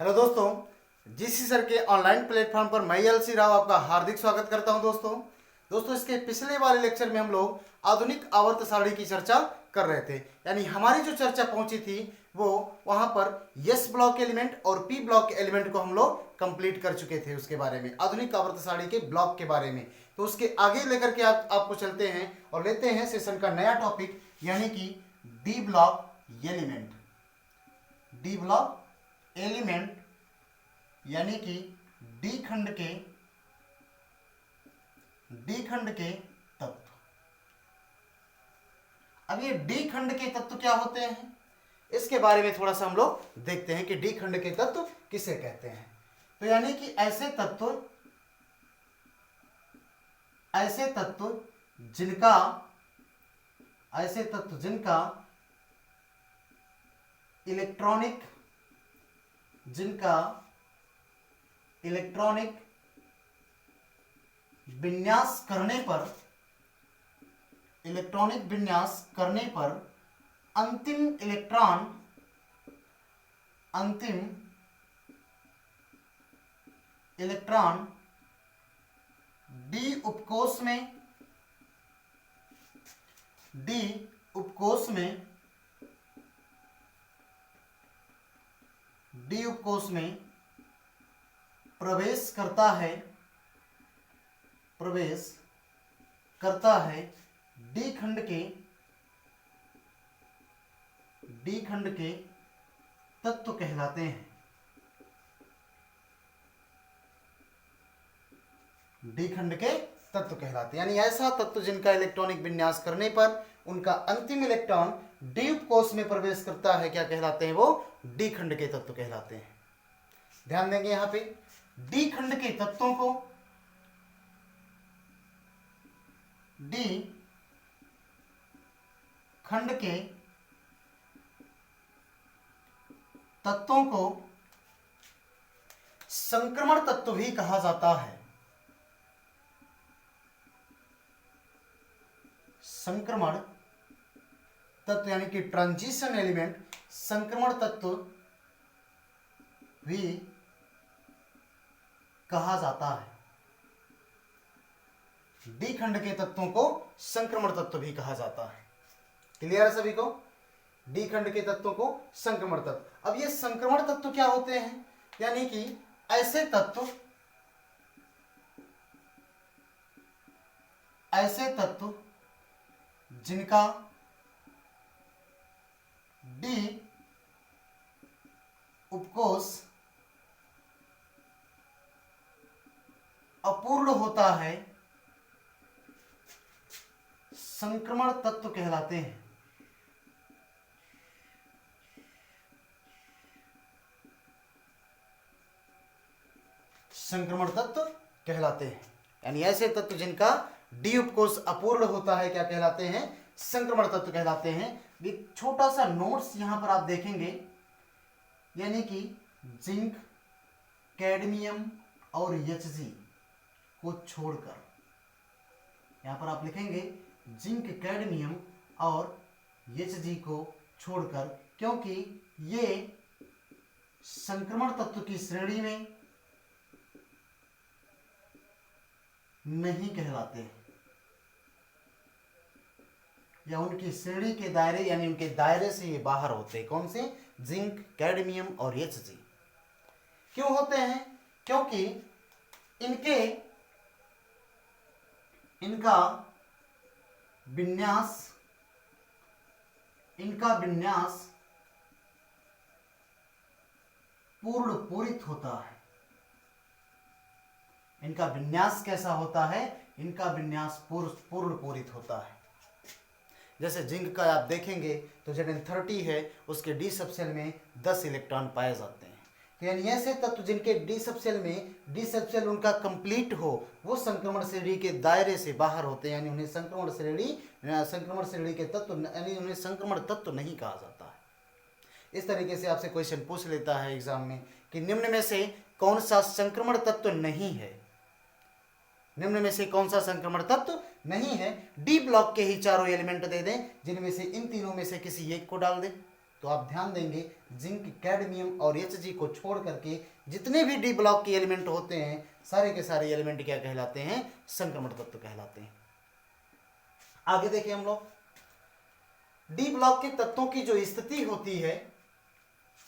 Hello दोस्तों, GC sir के online platform पर मैं एलसी राव आपका हार्दिक स्वागत करता हूं। दोस्तों इसके पिछले वाले लेक्चर में हम लोग आधुनिक आवर्त सारणी की चर्चा कर रहे थे। यानी हमारी जो चर्चा पहुंची थी वो वहां पर एस ब्लॉक एलिमेंट और पी ब्लॉक एलिमेंट को हम लोग कंप्लीट कर चुके थे। उसके बारे में आधुनिक आवर्त सारणी के ब्लॉक के बारे में तो उसके आगे लेकर के आपको चलते हैं और लेते हैं सेशन का नया टॉपिक, यानी कि D block element. D block element यानी कि डी खंड के तत्व। अब ये डी खंड के तत्व क्या होते हैं, इसके बारे में थोड़ा सा हम लोग देखते हैं कि डी खंड के तत्व किसे कहते हैं। तो यानी कि ऐसे तत्व जिनका इलेक्ट्रॉनिक विन्यास करने पर अंतिम इलेक्ट्रॉन डी उपकोष में प्रवेश करता है डी खंड के तत्व कहलाते हैं। डी खंड के तत्व कहलाते हैं, यानी ऐसा तत्व जिनका इलेक्ट्रॉनिक विन्यास करने पर उनका अंतिम इलेक्ट्रॉन डी उपकोष में प्रवेश करता है, क्या कहलाते हैं, वो डी खंड के तत्व कहलाते हैं। ध्यान देंगे यहां पे डी खंड के तत्वों को डी खंड के तत्वों को संक्रमण तत्व भी कहा जाता है। संक्रमण तत्व यानी कि ट्रांजिशन एलिमेंट संक्रमण तत्व भी कहा जाता है। डी खंड के तत्वों को संक्रमण तत्व भी कहा जाता है। क्लियर है सभी को? डी खंड के तत्वों को संक्रमण तत्व। अब ये संक्रमण तत्व क्या होते हैं, यानी कि ऐसे तत्व जिनका डी उपकोष अपूर्ण होता है, संक्रमण तत्व कहलाते हैं। संक्रमण तत्व कहलाते हैं, यानी ऐसे तत्व जिनका डी उपकोष अपूर्ण होता है क्या कहलाते हैं, संक्रमण तत्व कहलाते हैं। एक छोटा सा नोट्स यहां पर आप देखेंगे, यानी कि जिंक, कैडमियम और Hg को छोड़कर यहां पर आप लिखेंगे जिंक, कैडमियम और Hg को छोड़कर, क्योंकि ये संक्रमण तत्व की श्रेणी में नहीं कहलाते या उनकी श्रेणी के दायरे यानी उनके दायरे से ये बाहर होते हैं। कौन से? जिंक, कैडमियम और Hg। क्यों होते हैं? क्योंकि इनका विन्यास पूर्ण पूरित होता है। इनका विन्यास कैसा होता है? इनका विन्यास पूर्ण पूरित होता है। जैसे जिंक का आप देखेंगे तो Zn30 है, उसके डी सबसेल में 10 इलेक्ट्रॉन पाए जाते हैं। तो यानी ऐसे तत्व जिनके डी सबसेल उनका कंप्लीट हो, वो संक्रमण श्रेणी के दायरे से बाहर होते हैं, यानी उन्हें संक्रमण श्रेणी के तत्व यानी उन्हें संक्रमण तत्व नहीं कहा जाता है। इस तरीके से आपसे क्वेश्चन पूछ लेता है एग्जाम में कि निम्न में से कौन सा संक्रमण तत्व नहीं है, निम्न में से कौन सा संक्रमण तत्व नहीं है। डी ब्लॉक के ही चारों एलिमेंट दे दें, जिनमें से इन तीनों में से किसी एक को डाल दें। तो आप ध्यान देंगे जिंक, कैडमियम और Hg को छोड़ करके जितने भी डी ब्लॉक के एलिमेंट होते हैं सारे के सारे एलिमेंट क्या कहलाते हैं? संक्रमण तत्व कहलाते हैं। आगे देखिए हम लोग डी ब्लॉक के तत्वों की जो स्थिति होती है,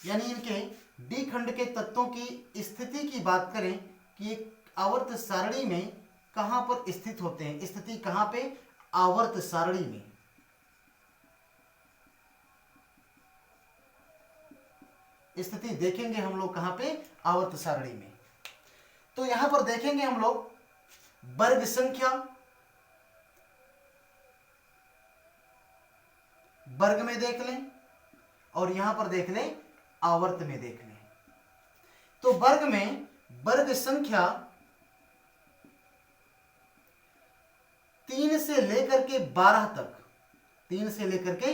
यानी इनके डी खंड के तत्वों की स्थिति की बात करें कि एक आवर्त सारणी में कहां पर स्थित होते हैं। स्थिति कहां पे? आवर्त सारणी में। स्थिति देखेंगे हम लोग कहां पे? आवर्त सारणी में। तो यहां पर देखेंगे हम लोग वर्ग संख्या, वर्ग में देख लें और यहां पर देख लें आवर्त में देख लें। तो वर्ग में वर्ग संख्या 3 से लेकर के 12 तक, 3 से लेकर के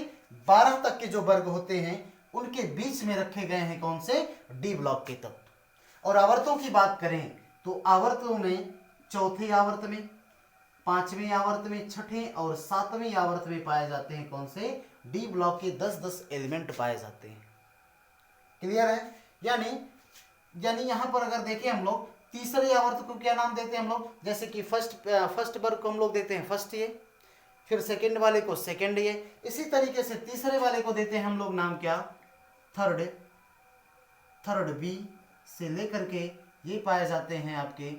12 तक के जो वर्ग होते हैं उनके बीच में रखे गए हैं कौन से? डी ब्लॉक के तत्व। और आवर्तों की बात करें तो आवर्तों में चौथे आवर्त में, पांचवें आवर्त में, छठे और सातवें आवर्त में पाए जाते हैं कौन से? डी ब्लॉक के 10-10 एलिमेंट पाए जाते हैं। क्लियर है? यानी यहां पर अगर देखें हम लोग तीसरे आवर्त को क्या नाम देते हैं हम लोग? जैसे कि फर्स्ट वर्ग को हम लोग देते हैं फर्स्ट ए, फिर सेकंड वाले को सेकंड ए, इसी तरीके से तीसरे वाले को देते हैं हम लोग नाम क्या? थर्ड बी से लेकर के ये पाए जाते हैं आपके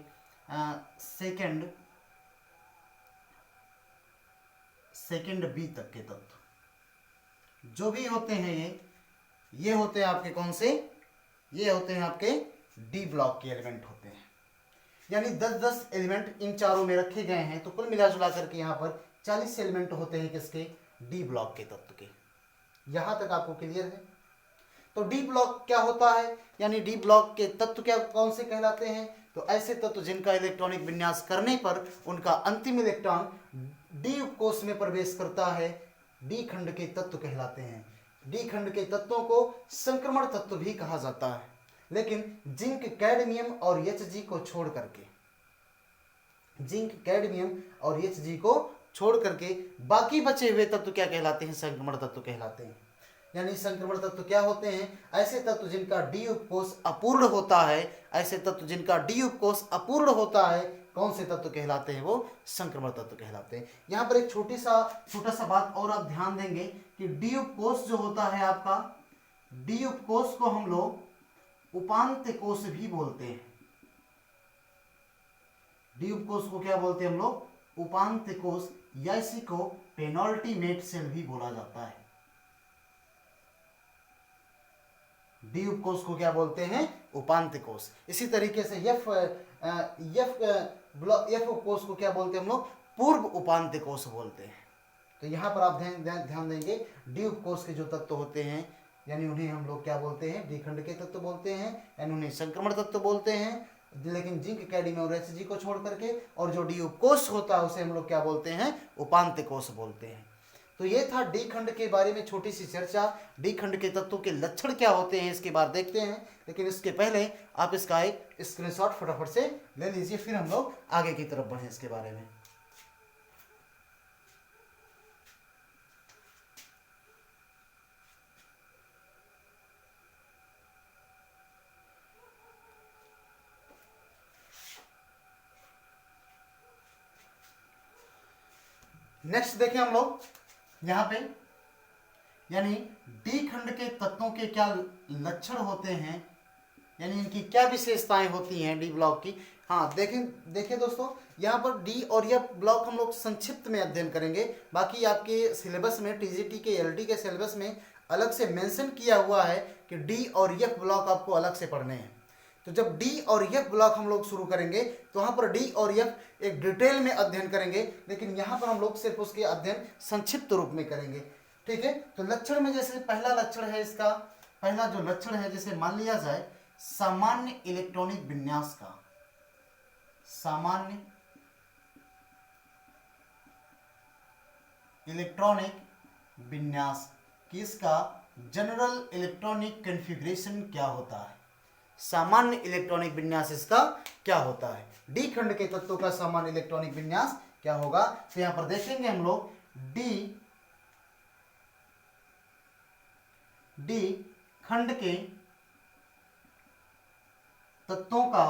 सेकंड बी तक के तत्व जो भी होते हैं ये होते हैं आपके कौन से? ये होते हैं आपके डी ब्लॉक के एलिमेंट होते हैं। यानी 10-10 एलिमेंट इन चारों में रखे गए हैं, तो कुल मिला जुला करके यहाँ पर 40 एलिमेंट होते हैं किसके? डी ब्लॉक के तत्व के। यहां तक आपको क्लियर है? तो डी ब्लॉक क्या होता है, यानी डी ब्लॉक के तत्व क्या कौन से कहलाते हैं? तो ऐसे तत्व जिनका इलेक्ट्रॉनिक विन्यास करने पर उनका अंतिम इलेक्ट्रॉन डी उपकोष में प्रवेश करता है, डी खंड के तत्व कहलाते हैं। डी खंड के तत्वों को संक्रमण तत्व भी कहा जाता है, लेकिन जिंक, कैडमियम और Hg को छोड़ करके, जिंक, कैडमियम और Hg को छोड़ करके बाकी बचे हुए तत्व क्या कहलाते हैं? संक्रमण तत्व कहलाते हैं। यानी संक्रमण तत्व क्या होते हैं? ऐसे तत्व जिनका डी उपकोष अपूर्ण होता है, ऐसे तत्व जिनका डी उपकोष अपूर्ण होता है, कौन से तत्व कहलाते हैं? वो संक्रमण तत्व कहलाते हैं। यहाँ पर एक छोटा सा बात और आप ध्यान देंगे कि डी उपकोष जो होता है आपका, डी उपकोष को हम लोग उपांत्य कोष भी बोलते हैं। डी उपकोष को क्या बोलते हैं हम लोग? उपांत्य कोष, या इसी को पेनल्टीमेट सेल भी बोला जाता है। डी उपकोष को क्या बोलते हैं? उपांत्य कोष। इसी तरीके से एफ उपकोष को क्या बोलते हैं हम लोग? पूर्व उपांत्य कोष बोलते हैं। तो यहाँ पर आप ध्यान देंगे डी उपकोष के जो तत्व होते हैं, यानी उन्हें हम लोग क्या बोलते हैं? डी खंड के तत्व बोलते हैं, यानी उन्हें संक्रमण तत्व बोलते हैं। लेकिन जिंक, कैडमियम और Hg को छोड़ करके, और जो डी उपकोष होता है उसे हम लोग क्या बोलते हैं? उपांत्य कोष बोलते हैं। तो ये था डी खंड के बारे में छोटी सी चर्चा। डी खंड के तत्वों के लक्षण क्या होते हैं इसके बाद देखते हैं, लेकिन इसके पहले आप इसका एक स्क्रीनशॉट फटाफट से ले लीजिए, फिर हम लोग आगे की तरफ बढ़ें इसके बारे में। नेक्स्ट देखें हम लोग यहां पे, यानी डी खंड के तत्वों के क्या लक्षण होते हैं, यानी इनकी क्या विशेषताएं होती हैं डी ब्लॉक की। हाँ देखें दोस्तों, यहाँ पर डी और एफ ब्लॉक हम लोग संक्षिप्त में अध्ययन करेंगे। बाकी आपके सिलेबस में, टीजीटी के, एलडी के सिलेबस में अलग से मेंशन किया हुआ है कि डी और एफ ब्लॉक आपको अलग से पढ़ने हैं। तो जब डी और एफ ब्लॉक हम लोग शुरू करेंगे तो वहाँ पर डी और एफ एक डिटेल में अध्ययन करेंगे, लेकिन यहाँ पर हम लोग सिर्फ उसके अध्ययन संक्षिप्त रूप में करेंगे। ठीक है? तो लक्षण में जैसे पहला लक्षण है इसका, पहला जो लक्षण है, जैसे मान लिया जाए सामान्य इलेक्ट्रॉनिक विन्यास का, सामान्य इलेक्ट्रॉनिक विन्यास किसका? जनरल इलेक्ट्रॉनिक कॉन्फ़िगरेशन क्या होता है? सामान्य इलेक्ट्रॉनिक विन्यास इसका क्या होता है? डी खंड के तत्वों का सामान्य इलेक्ट्रॉनिक विन्यास क्या होगा? तो यहां पर देखेंगे हम लोग डी खंड के तत्वों का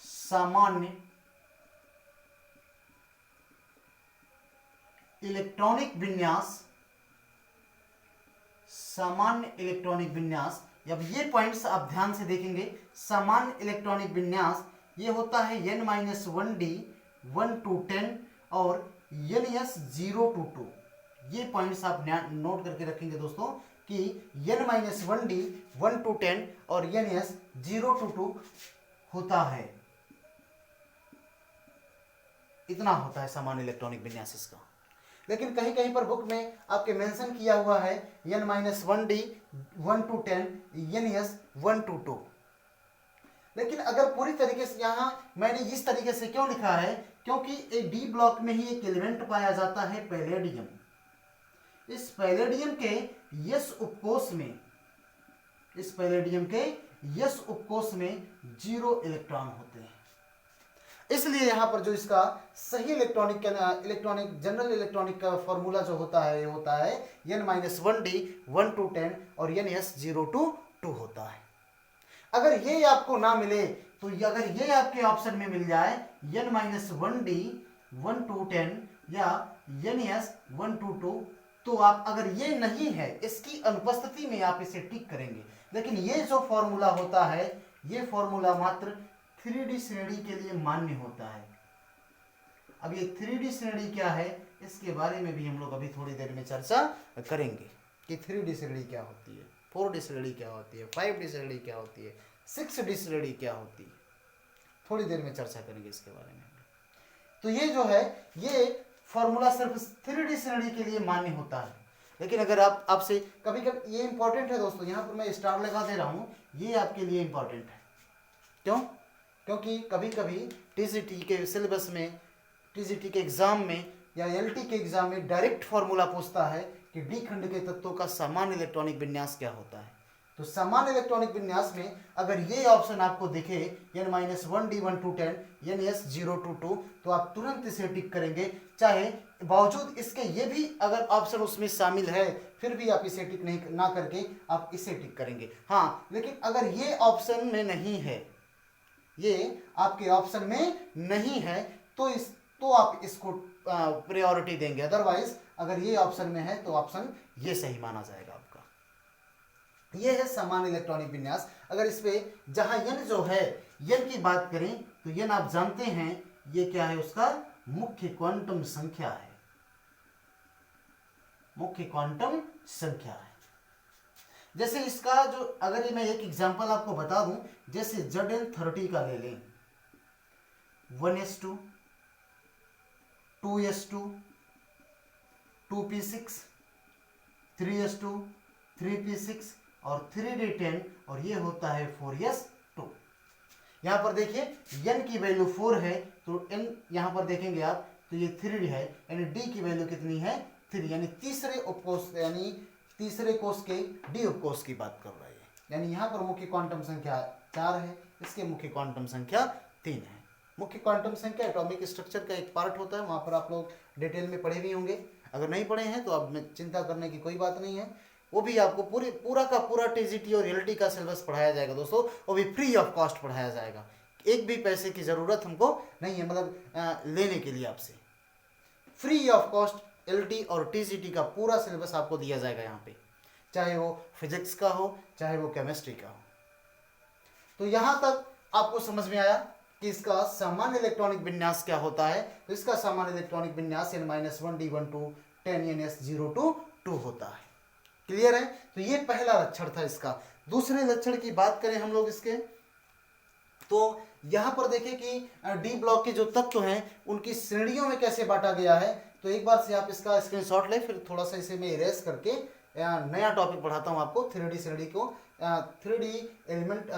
सामान्य इलेक्ट्रॉनिक विन्यास, सामान्य इलेक्ट्रॉनिक विन्यास। अब ये पॉइंट्स आप ध्यान से देखेंगे। सामान्य इलेक्ट्रॉनिक विन्यास ये होता है n-1d 1 to 10 और ns 0 to 2। ये पॉइंट्स आप नोट करके रखेंगे दोस्तों कि n-1d 1 to 10 और ns 0 to 2 होता है। इतना होता है सामान्य इलेक्ट्रॉनिक विन्यास इसका। लेकिन कहीं कहीं पर बुक में आपके मेंशन किया हुआ है n-1d 1 to 10 ns 1 to 2। लेकिन अगर पूरी तरीके से यहाँ मैंने इस तरीके से क्यों लिखा है, क्योंकि ए डी ब्लॉक में ही एक एलिमेंट पाया जाता है पैलेडियम। इस पैलेडियम के यस उपकोष में, इस पैलेडियम के यस उपकोष में 0 इलेक्ट्रॉन होते हैं। इसलिए यहाँ पर जो इसका सही इलेक्ट्रॉनिक जनरल इलेक्ट्रॉनिक का फॉर्मूला जो होता है, ये होता है n-1d 1 to 10 और ns 0 to 2 होता है। अगर ये आपको ना मिले तो अगर ये आपके ऑप्शन में मिल जाए n-1d 1 to 10 या ns 1 to 2, तो आप अगर ये नहीं है, इसकी अनुपस्थिति में आप इसे टिक करेंगे। लेकिन ये जो फॉर्मूला होता है, ये फॉर्मूला मात्र 3D श्रेणी के लिए मान्य होता है। अब ये 3D श्रेणी क्या है, इसके बारे में भी हम लोग अभी थोड़ी देर में चर्चा करेंगे कि 3D श्रेणी क्या होती है, 4D श्रेणी क्या होती है, 5D श्रेणी क्या होती है, 6D श्रेणी क्या होती है। थोड़ी देर में चर्चा करेंगे इसके बारे में। तो ये जो है, ये फॉर्मूला सिर्फ 3D श्रेणी के लिए मान्य होता है। लेकिन अगर आप आपसे कभी कभी, ये इंपॉर्टेंट है दोस्तों, यहाँ पर मैं स्टार लगा दे रहा हूँ, ये आपके लिए इंपॉर्टेंट है। क्यों? क्योंकि कभी कभी टीजीटी के सिलेबस में, टीजीटी के एग्जाम में या एलटी के एग्जाम में डायरेक्ट फॉर्मूला पूछता है कि डी खंड के तत्वों का सामान्य इलेक्ट्रॉनिक विन्यास क्या होता है। तो सामान्य इलेक्ट्रॉनिक विन्यास में अगर ये ऑप्शन आपको दिखे n-1d 1 to 10 ns 0 to 2, तो आप तुरंत इसे टिक करेंगे। चाहे बावजूद इसके ये भी अगर ऑप्शन उसमें शामिल है, फिर भी आप इसे टिक नहीं ना करके आप इसे टिक करेंगे। हाँ, लेकिन अगर ये ऑप्शन में नहीं है, ये आपके ऑप्शन में नहीं है, तो आप इसको प्रायोरिटी देंगे। अदरवाइज अगर ये ऑप्शन में है तो ऑप्शन ये सही माना जाएगा आपका। ये है सामान्य इलेक्ट्रॉनिक विन्यास। अगर इस पे जहां n जो है, n की बात करें तो n आप जानते हैं ये क्या है, उसका मुख्य क्वांटम संख्या है, मुख्य क्वांटम संख्या है। जैसे इसका जो, अगर मैं एक एग्जांपल आपको बता दूं, जैसे Zn30 का ले लें, 1s2 2s2 2p6 3s2 3p6 और 3d10 और ये होता है 4s2। यहां पर देखिए n की वैल्यू 4 है, तो n यहां पर देखेंगे आप तो ये 3d है, यानी d की वैल्यू कितनी है, 3, यानी तीसरे उपकोष, यानी तीसरे कोष के डी उपकोष की बात कर रहे हैं। यानी यहाँ पर मुख्य क्वांटम संख्या 4 है, इसके मुख्य क्वांटम संख्या 3 है। मुख्य क्वांटम संख्या एटॉमिक स्ट्रक्चर का एक पार्ट होता है, वहाँ पर आप लोग डिटेल में पढ़े भी होंगे। अगर नहीं पढ़े हैं तो अब में चिंता करने की कोई बात नहीं है, वो भी आपको पूरा का पूरा टीजीटी और एलटी का सिलेबस पढ़ाया जाएगा दोस्तों, वो भी फ्री ऑफ कॉस्ट पढ़ाया जाएगा। एक भी पैसे की ज़रूरत हमको नहीं है, मतलब लेने के लिए आपसे फ्री ऑफ कॉस्ट एलटी और टीजीटी का पूरा सिलेबस आपको दिया जाएगा यहाँ पे, चाहे वो फिजिक्स का हो, चाहे वो केमिस्ट्री का हो। तो यहाँ तक आपको समझ में आया कि इसका सामान्य इलेक्ट्रॉनिक विन्यास क्या होता है। तो इसका सामान्य इलेक्ट्रॉनिक विन्यास n-1d 1 to 10 ns 0 to 2 होता है। क्लियर है? तो ये पहला लक्षण था इसका। दूसरे लक्षण की बात करें हम लोग इसके, तो यहाँ पर देखें कि डी ब्लॉक के जो तत्व हैं उनकी श्रेणियों में कैसे बांटा गया है। तो एक बार से आप इसका स्क्रीनशॉट लें, फिर थोड़ा सा इसे मैं इरेज करके नया टॉपिक पढ़ाता हूँ आपको। 3D श्रेणी को 3D एलिमेंट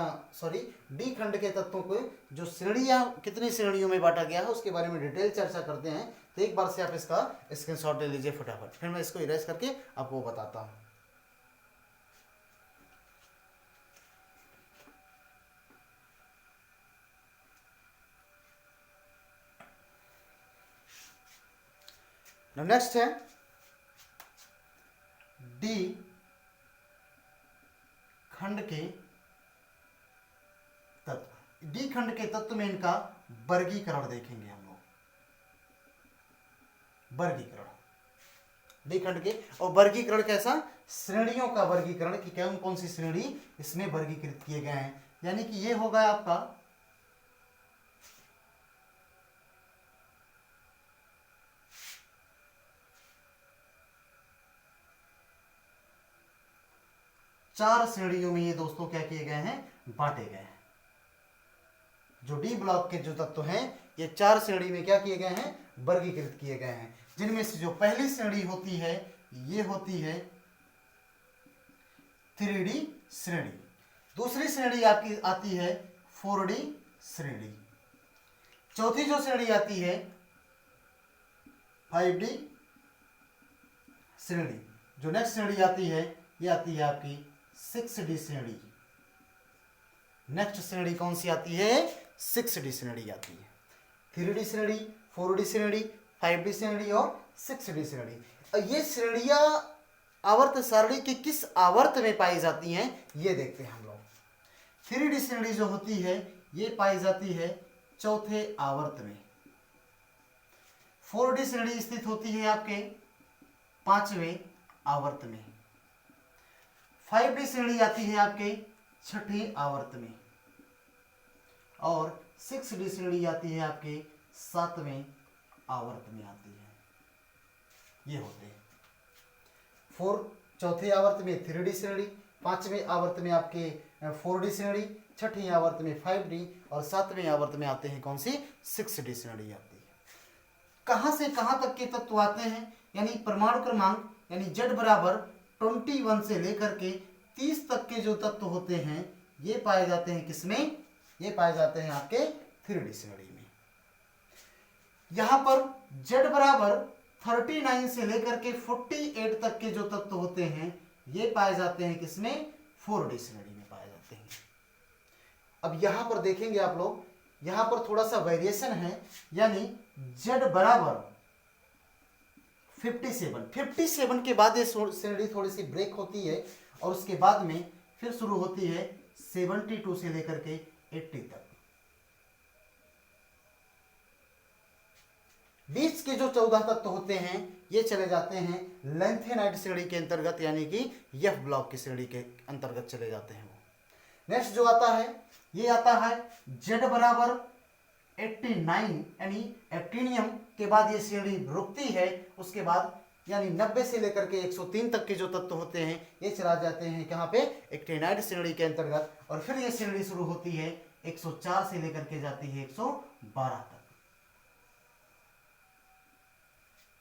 डी खंड के तत्वों को जो श्रेणियाँ कितनी श्रेणियों में बांटा गया है उसके बारे में डिटेल चर्चा करते हैं। तो एक बार से आप इसका स्क्रीनशॉट ले लीजिए फटाफट, फिर मैं इसको इरेज करके आपको बताता हूँ। नेक्स्ट है डी खंड के तत्व। डी खंड के तत्व में इनका वर्गीकरण देखेंगे हम लोग। वर्गीकरण डी खंड के, और वर्गीकरण कैसा, श्रेणियों का वर्गीकरण कि कौन कौन सी श्रेणी इसमें वर्गीकृत किए गए हैं। यानी कि ये होगा आपका चार श्रेणियों में ये दोस्तों क्या किए गए हैं, बांटे गए हैं। जो डी ब्लॉक के जो तत्व हैं ये चार श्रेणी में क्या किए गए हैं, वर्गीकृत किए गए हैं। जिनमें से जो पहली श्रेणी होती है ये होती है 3D श्रेणी। दूसरी श्रेणी आपकी आती है 4D श्रेणी। चौथी जो श्रेणी आती है 5D श्रेणी। जो नेक्स्ट श्रेणी आती है ये आती है आपकी 6D श्रेणी। नेक्स्ट श्रेणी कौन सी आती है, 6D श्रेणी आती है। 3D श्रेणी, 4D श्रेणी, 5D श्रेणी और 6D श्रेणी। ये श्रेणियां आवर्त सारणी के किस आवर्त में पाई जाती हैं ये देखते हैं हम लोग। 3D श्रेणी जो होती है ये पाई जाती है चौथे आवर्त में। 4D श्रेणी स्थित होती है आपके पांचवें आवर्त में। 5D श्रेणी आती है आपके छठे आवर्त में और 6D श्रेणी आती है आपके सातवें आवर्त में आती है। ये होते हैं चौथे आवर्त में 3D श्रेणी, पांचवें आवर्त में आपके 4D श्रेणी, छठी आवर्त में 5D और सातवें आवर्त में आते हैं कौन सी, 6D श्रेणी आती है। कहां से कहां तक के तत्व आते हैं, यानी परमाणु क्रमांक यानी Z बराबर 21 से लेकर के 30 तक के जो तत्व होते हैं ये पाए जाते हैं किसमें, ये पाए जाते हैं आपके 3D श्रेणी में। यहां पर Z बराबर 39 से लेकर के 48 तक के जो तत्व होते हैं ये पाए जाते हैं किसमें, 4D श्रेणी में पाए जाते हैं। अब यहां पर देखेंगे आप लोग, यहां पर थोड़ा सा वेरिएशन है, यानी Z बराबर 57 के बाद ये श्रेणी थोड़ी सी ब्रेक होती है और उसके बाद में फिर शुरू होती है 72 से लेकर के 80 तक। बीच के जो 14 तत्व होते हैं ये चले जाते हैं लेंथेनाइट श्रेणी के अंतर्गत, यानी कि एफ ब्लॉक की श्रेणी के अंतर्गत चले जाते हैं वो। नेक्स्ट जो आता है ये आता है Z बराबर 89 यानी एक्टिनियम के बाद ये श्रेणी रुकती है। उसके बाद यानी 90 से लेकर के 103 तक के जो तत्व होते हैं ये चला जाते हैं कहाँ पे, एक्टिनाइट श्रेणी के अंतर्गत। और फिर ये श्रेणी शुरू होती है 104 से लेकर के जाती है 112 तक।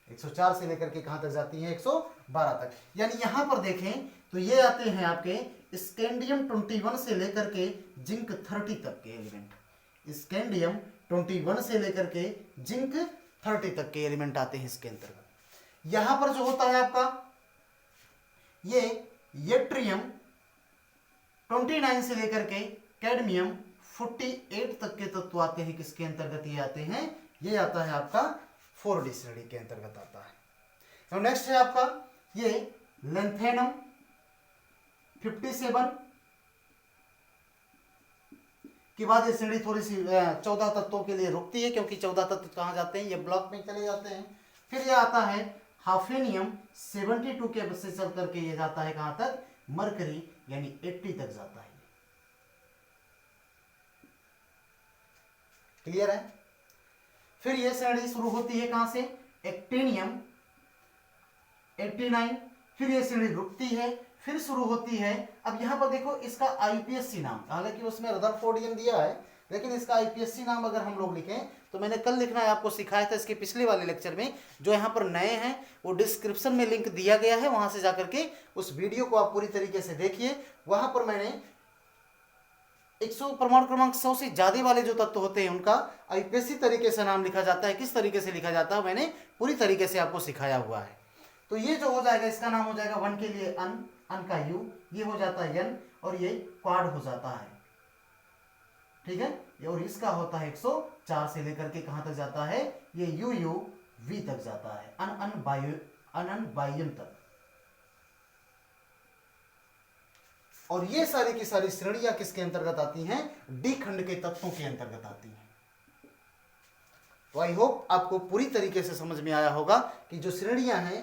104 से लेकर के कहां तक जाती है, 112 तक। यानी यहां पर देखें तो ये आते हैं आपके स्कैंडियम 21 से लेकर के जिंक 30 तक के एलिमेंट। स्कैंडियम 21 से लेकर के जिंक 30 तक के एलिमेंट आते हैं इसके अंतर्गत। यहां पर जो होता है आपका ये येट्रियम 29 से लेकर के कैडमियम 48 तक के तत्व आते हैं किसके अंतर्गत, ये आते हैं, ये आता है आपका 4D श्रेणी के अंतर्गत आता है। और नेक्स्ट है आपका ये लेंथेनम 57 के बाद ये श्रेणी थोड़ी सी 14 तत्वों के लिए रुकती है, क्योंकि 14 तत्व कहां जाते हैं, ये ब्लॉक में चले जाते हैं। फिर ये आता है हाफेनियम 72 के से चल करके ये जाता है कहां तक, मरकरी यानी 80 तक जाता है। क्लियर है। फिर ये श्रेणी शुरू होती है कहां से, एक्टिनियम 89, फिर ये श्रेणी रुकती है, फिर शुरू होती है। अब यहां पर देखो इसका आईपीएससी नाम, हालांकि उसमें रदरफोर्डियम दिया है, लेकिन इसका आईपीएससी नाम अगर हम लोग लिखें तो मैंने कल लिखना है आपको सिखाया था इसके पिछले वाले लेक्चर में। जो यहाँ पर नए हैं वो डिस्क्रिप्शन में लिंक दिया गया है, वहां से जाकर के उस वीडियो को आप पूरी तरीके से देखिए। वहां पर मैंने 100 परमाणु क्रमांक 100 से ज्यादा वाले जो तत्व होते हैं उनका आईपीएससी तरीके से नाम लिखा जाता है। किस तरीके से लिखा जाता है मैंने पूरी तरीके से आपको सिखाया हुआ है। तो ये जो हो जाएगा इसका नाम हो जाएगा 1 के लिए अन का यू, ये हो जाता है n और ये क्वाड हो जाता है, ठीक है। और इसका होता है 104 से लेकर के कहां तक जाता है, ये यू वी तक जाता है, अनबाह्यन तक। और ये सारी की सारी श्रेणियां किसके अंतर्गत आती हैं? डी खंड के तत्वों के अंतर्गत आती हैं। तो आई होप आपको पूरी तरीके से समझ में आया होगा कि जो श्रेणियां हैं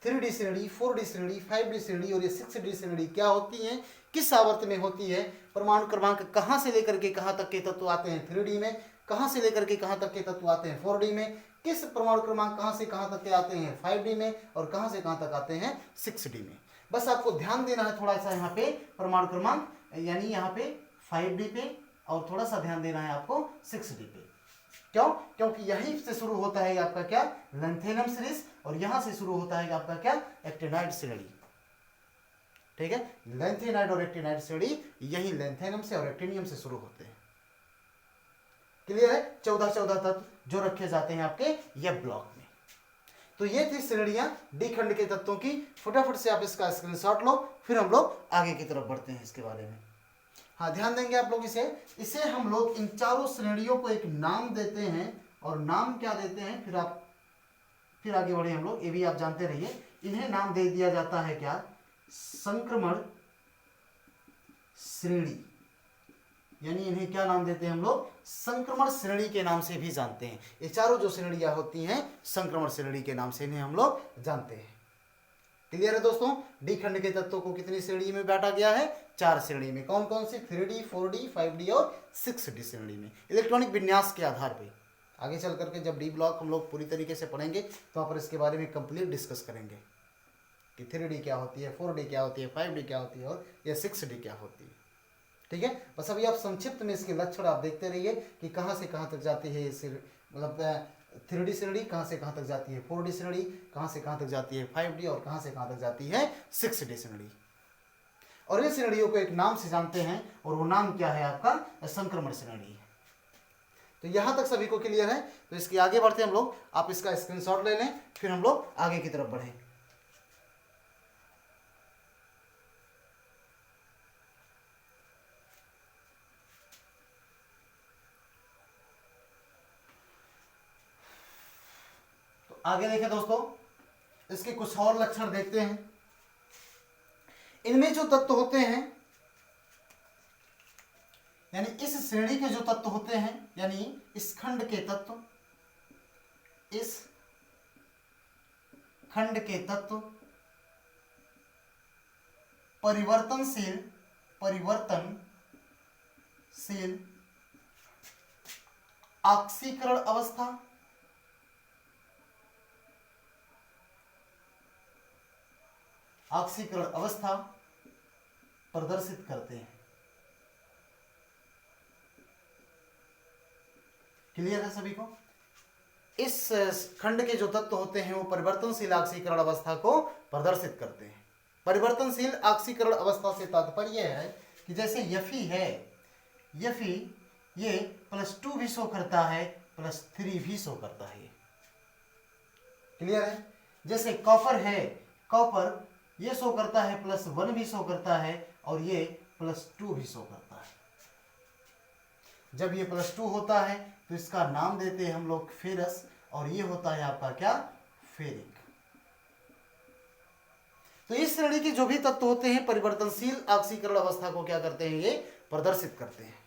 3D श्रेणी, 4D श्रेणी, 5D श्रेणी और ये 6D श्रेणी क्या होती हैं, किस आवर्त में होती है, परमाणु क्रमांक कहां से लेकर के कहां तक के तत्व आते हैं 3D में, कहां से लेकर के कहां तक के तत्व आते हैं 4D में, किस परमाणु क्रमांक कहां से कहां तक के आते हैं 5D में, और कहां से कहां तक आते हैं 6D में। बस आपको ध्यान देना है थोड़ा सा यहाँ पे परमाणु क्रमांक, यानी यहाँ पे 5D पे, और थोड़ा सा ध्यान देना है आपको 6D पे। क्यों? क्योंकि यहीं से शुरू होता है आपका क्या? लैंथेनम सीरीज, और यहां से शुरू होता है आपका क्या? एक्टिनाइड श्रेणी। ठीक है, लैंथेनाइड और एक्टिनाइड श्रेणी यही लैंथेनम से और एक्टिनियम से शुरू होते हैं। क्लियर है? 14 तत्व जो रखे जाते हैं आपके ये ब्लॉक में। तो ये थी श्रेणियां डी खंड के तत्वों की। फटाफट से आप इसका स्क्रीनशॉट लो, फिर हम लोग आगे की तरफ बढ़ते हैं इसके बारे में। हाँ, ध्यान देंगे आप लोग इसे हम लोग इन चारों श्रेणियों को एक नाम देते हैं, और नाम क्या देते हैं फिर आगे बढ़े हम लोग, ये भी आप जानते रहिए। इन्हें नाम दे दिया जाता है क्या? संक्रमण श्रेणी, यानी इन्हें क्या नाम देते हैं हम लोग? संक्रमण श्रेणी के नाम से भी जानते हैं। ये चारों जो श्रेणियां होती हैं संक्रमण श्रेणी के नाम से इन्हें हम लोग जानते हैं। क्लियर है दोस्तों? डी खंड के तत्वों को कितनी श्रेणी में बांटा गया है? 4 श्रेणी में। कौन कौन सी? 3D, 4D, 5D और 6D श्रेणी में, इलेक्ट्रॉनिक विन्यास के आधार पे। आगे चल करके जब डी ब्लॉक हम लोग पूरी तरीके से पढ़ेंगे तो वहाँ पर इसके बारे में कंप्लीट डिस्कस करेंगे कि 3D क्या होती है, 4D क्या होती है, 5D क्या होती है और यह 6D क्या होती है। ठीक है, बस अभी आप संक्षिप्त में इसके लक्षण आप देखते रहिए कि कहाँ से कहाँ तक जाती है ये, मतलब 3D श्रेणी कहाँ से कहाँ तक जाती है, 4D श्रेणी कहाँ से कहाँ तक जाती है, 5D और कहाँ से कहाँ तक जाती है 6D श्रेणी। और इन श्रेणियों को एक नाम से जानते हैं, और वो नाम क्या है आपका? संक्रमण श्रेणी। तो यहां तक सभी को क्लियर है? तो इसके आगे बढ़ते हम लोग, आप इसका स्क्रीनशॉट ले लें, फिर हम लोग आगे की तरफ बढ़ें। तो आगे देखें दोस्तों, इसके कुछ और लक्षण देखते हैं। इनमें जो तत्व होते हैं, यानी इस श्रेणी के जो तत्व होते हैं, यानी इस खंड के तत्व, इस खंड के तत्व परिवर्तनशील ऑक्सीकरण अवस्था, ऑक्सीकरण अवस्था प्रदर्शित करते हैं। क्लियर है सभी को? इस खंड के जो तत्व होते हैं वो परिवर्तनशील ऑक्सीकरण अवस्था को प्रदर्शित करते हैं। परिवर्तनशील ऑक्सीकरण अवस्था से तात्पर्य है कि जैसे Fe है, Fe ये +2 भी शो करता है, +3 भी शो करता है। क्लियर है? जैसे कॉपर है, कॉपर ये शो करता है +1 भी शो करता है, और ये +2 भी शो करता है। जब ये +2 होता है तो इसका नाम देते हैं हम लोग फेरस, और ये होता है आपका क्या? फेरिक। तो इस श्रेणी के जो भी तत्व होते हैं परिवर्तनशील ऑक्सीकरण अवस्था को क्या करते हैं? ये प्रदर्शित करते हैं।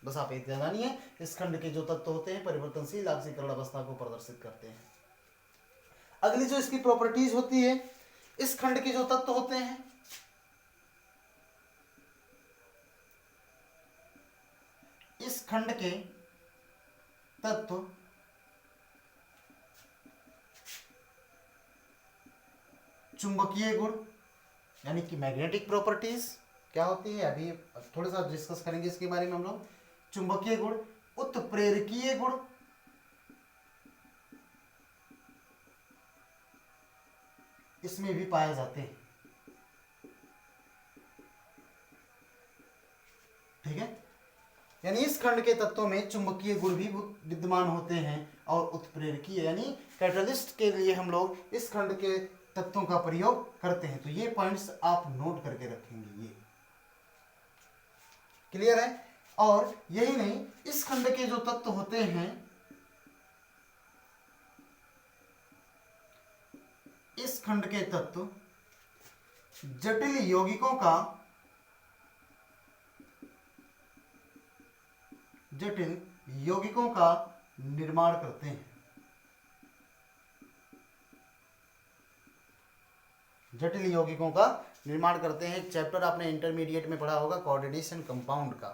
बस आप एक जानिए, इस खंड के जो तत्व होते हैं परिवर्तनशील ऑक्सीकरण अवस्था को प्रदर्शित करते हैं। अगली जो इसकी प्रॉपर्टीज होती है, इस खंड के जो तत्व होते हैं, इस खंड के तत्व चुंबकीय गुण, यानी कि मैग्नेटिक प्रॉपर्टीज क्या होती है, अभी थोड़ा सा डिस्कस करेंगे इसके बारे में हम लोग। चुंबकीय गुण, उत्प्रेरकीय गुण, इसमें भी पाए जाते हैं। ठीक है, यानी इस खंड के तत्वों में चुंबकीय गुण भी विद्यमान होते हैं, और उत्प्रेरकीय यानी कैटलिस्ट के लिए हम लोग इस खंड के तत्वों का प्रयोग करते हैं। तो ये पॉइंट्स आप नोट करके रखेंगे। ये क्लियर है? और यही नहीं, इस खंड के जो तत्व होते हैं, इस खंड के तत्व जटिल यौगिकों का निर्माण करते हैं। जटिल यौगिकों का निर्माण करते हैं। एक चैप्टर आपने इंटरमीडिएट में पढ़ा होगा कोऑर्डिनेशन कंपाउंड का,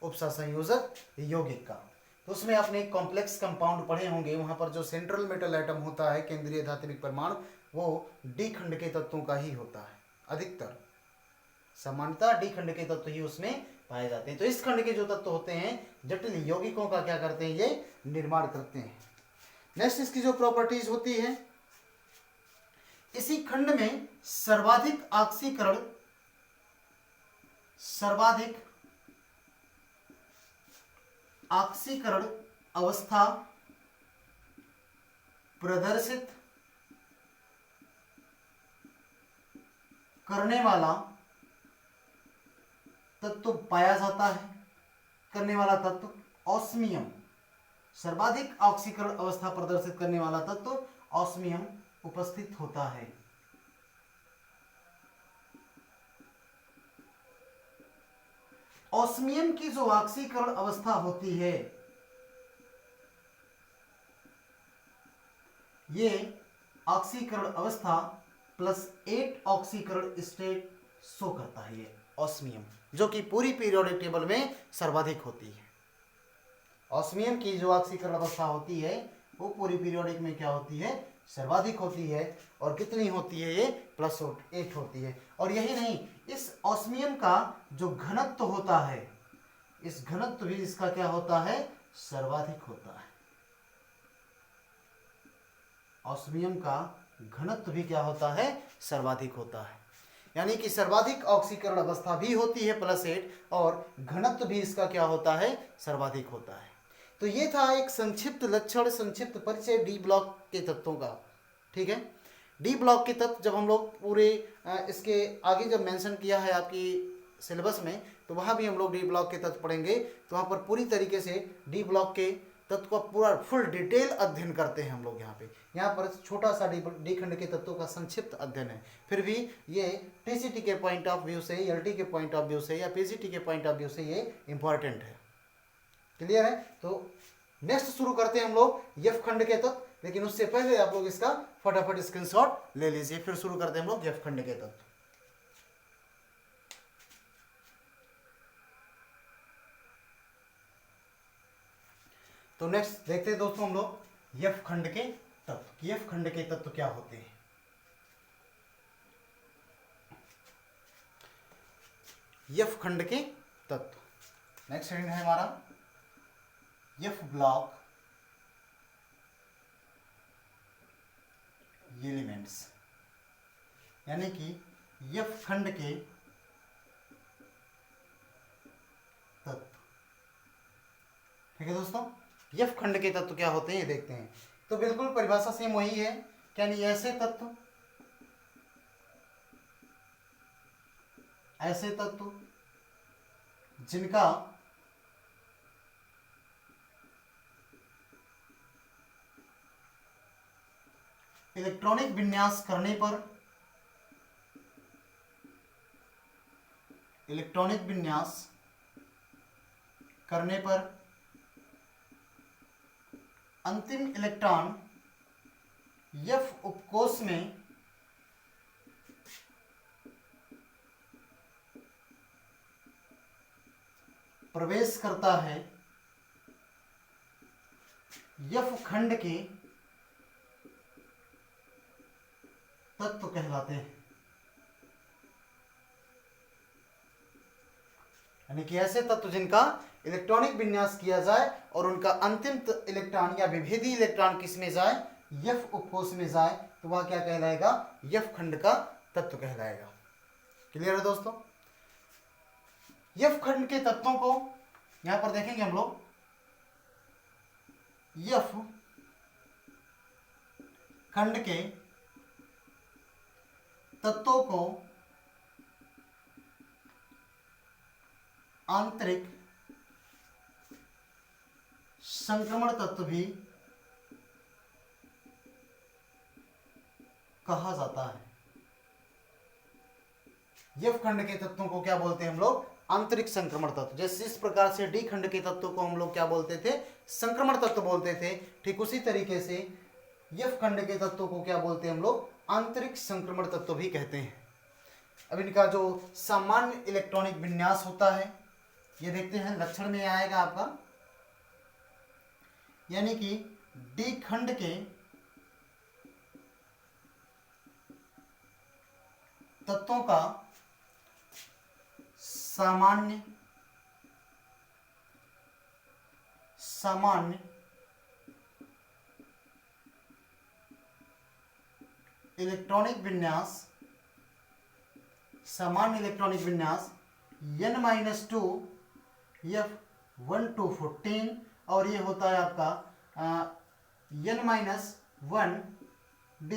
उपसंयोजक यौगिक का। तो उसमें आपने एक कॉम्प्लेक्स कंपाउंड पढ़े होंगे। वहां पर जो सेंट्रल मेटल एटम होता है, केंद्रीय धात्विक परमाणु, वो डी खंड के तत्वों का ही होता है। अधिकतर सामान्यतः डी खंड के तत्व ही उसमें पाए जाते हैं। तो इस खंड के जो तत्व होते हैं जटिल यौगिकों का क्या करते हैं, ये निर्माण करते हैं। नेक्स्ट इसकी जो प्रॉपर्टीज होती है, इसी खंड में सर्वाधिक ऑक्सीकरण अवस्था प्रदर्शित करने वाला तत्व पाया जाता है। करने वाला तत्व ऑस्मियम, सर्वाधिक ऑक्सीकरण अवस्था प्रदर्शित करने वाला तत्व ऑस्मियम उपस्थित होता है। ऑस्मियम की जो ऑक्सीकरण अवस्था होती है, ये ऑक्सीकरण अवस्था +8 ऑक्सीकरण स्टेट शो करता है। ये ऑस्मियम जो कि पूरी पीरियोडिक टेबल में सर्वाधिक होती है। ऑस्मियम की जो ऑक्सीकरण अवस्था होती है वो पूरी पीरियोडिक में क्या होती है, सर्वाधिक होती है। और कितनी होती है, ये +8 होती है। और यही नहीं, इस ऑस्मियम का जो घनत्व होता है, इस घनत्व भी इसका क्या होता है, सर्वाधिक होता है। ऑस्मियम का घनत्व भी क्या होता है, सर्वाधिक होता है। यानी कि सर्वाधिक ऑक्सीकरण अवस्था भी होती है +8 और घनत्व भी इसका क्या होता है, सर्वाधिक होता है। तो ये था एक संक्षिप्त लक्षण, संक्षिप्त परिचय डी ब्लॉक के तत्वों का। ठीक है, डी ब्लॉक के तत्व जब हम लोग पूरे इसके आगे जब मेंशन किया है आपकी सिलेबस में, तो वहाँ भी हम लोग डी ब्लॉक के तत्व पढ़ेंगे। तो वहाँ पर पूरी तरीके से डी ब्लॉक के तत्व का पूरा फुल डिटेल अध्ययन करते हैं हम लोग। यहाँ पर छोटा सा डी खंड के तत्वों का संक्षिप्त अध्ययन है। फिर भी ये टीसीटी के पॉइंट ऑफ व्यू से, एलटी के पॉइंट ऑफ व्यू से या पीजीटी के पॉइंट ऑफ व्यू से ये इंपॉर्टेंट है। क्लियर है? तो नेक्स्ट शुरू करते हैं हम लोग एफ खंड के तत्व, लेकिन उससे पहले आप लोग इसका फटाफट स्क्रीनशॉट ले लीजिए। फिर शुरू करते हैं हम लोग एफ खंड के तत्व। तो नेक्स्ट देखते हैं दोस्तों हम लोग एफ खंड के तत्व। एफ खंड के तत्व क्या होते हैं। एफ खंड के तत्व, नेक्स्ट हेडिंग है हमारा एफ ब्लॉक एलिमेंट्स, यानी कि एफ खंड के तत्व। ठीक है दोस्तों, एफ खंड के तत्व क्या होते हैं ये देखते हैं। तो बिल्कुल परिभाषा सेम वही है, यानी ऐसे तत्व जिनका इलेक्ट्रॉनिक विन्यास करने पर अंतिम इलेक्ट्रॉन एफ उपकोष में प्रवेश करता है, एफ खंड के तत्व कहलाते हैं। यानी कि ऐसे तत्व जिनका इलेक्ट्रॉनिक विन्यास किया जाए और उनका अंतिम इलेक्ट्रॉन या विभेदी इलेक्ट्रॉन किस में जाए, एफ उपकोष में जाए, तो वह क्या कहलाएगा, एफ खंड का तत्व कहलाएगा। क्लियर है दोस्तों? एफ खंड के तत्वों को यहां पर देखेंगे हम लोग। एफ खंड के तत्वों को आंतरिक संक्रमण तत्व भी कहा जाता है। एफ खंड के तत्वों को क्या बोलते हैं हम लोग? आंतरिक संक्रमण तत्व। जैसे इस प्रकार से डी खंड के तत्वों को हम लोग क्या बोलते थे? संक्रमण तत्व बोलते थे। ठीक उसी तरीके से एफ खंड के तत्वों को क्या बोलते हैं हम लोग? आंतरिक संक्रमण तत्व भी कहते हैं। अब इनका जो सामान्य इलेक्ट्रॉनिक विन्यास होता है ये देखते हैं, लक्षण में आएगा आपका, यानी कि डी खंड के तत्वों का सामान्य इलेक्ट्रॉनिक विन्यास, सामान्य इलेक्ट्रॉनिक विन्यास n-2 F1 to 14 और ये होता है आपका n-1 D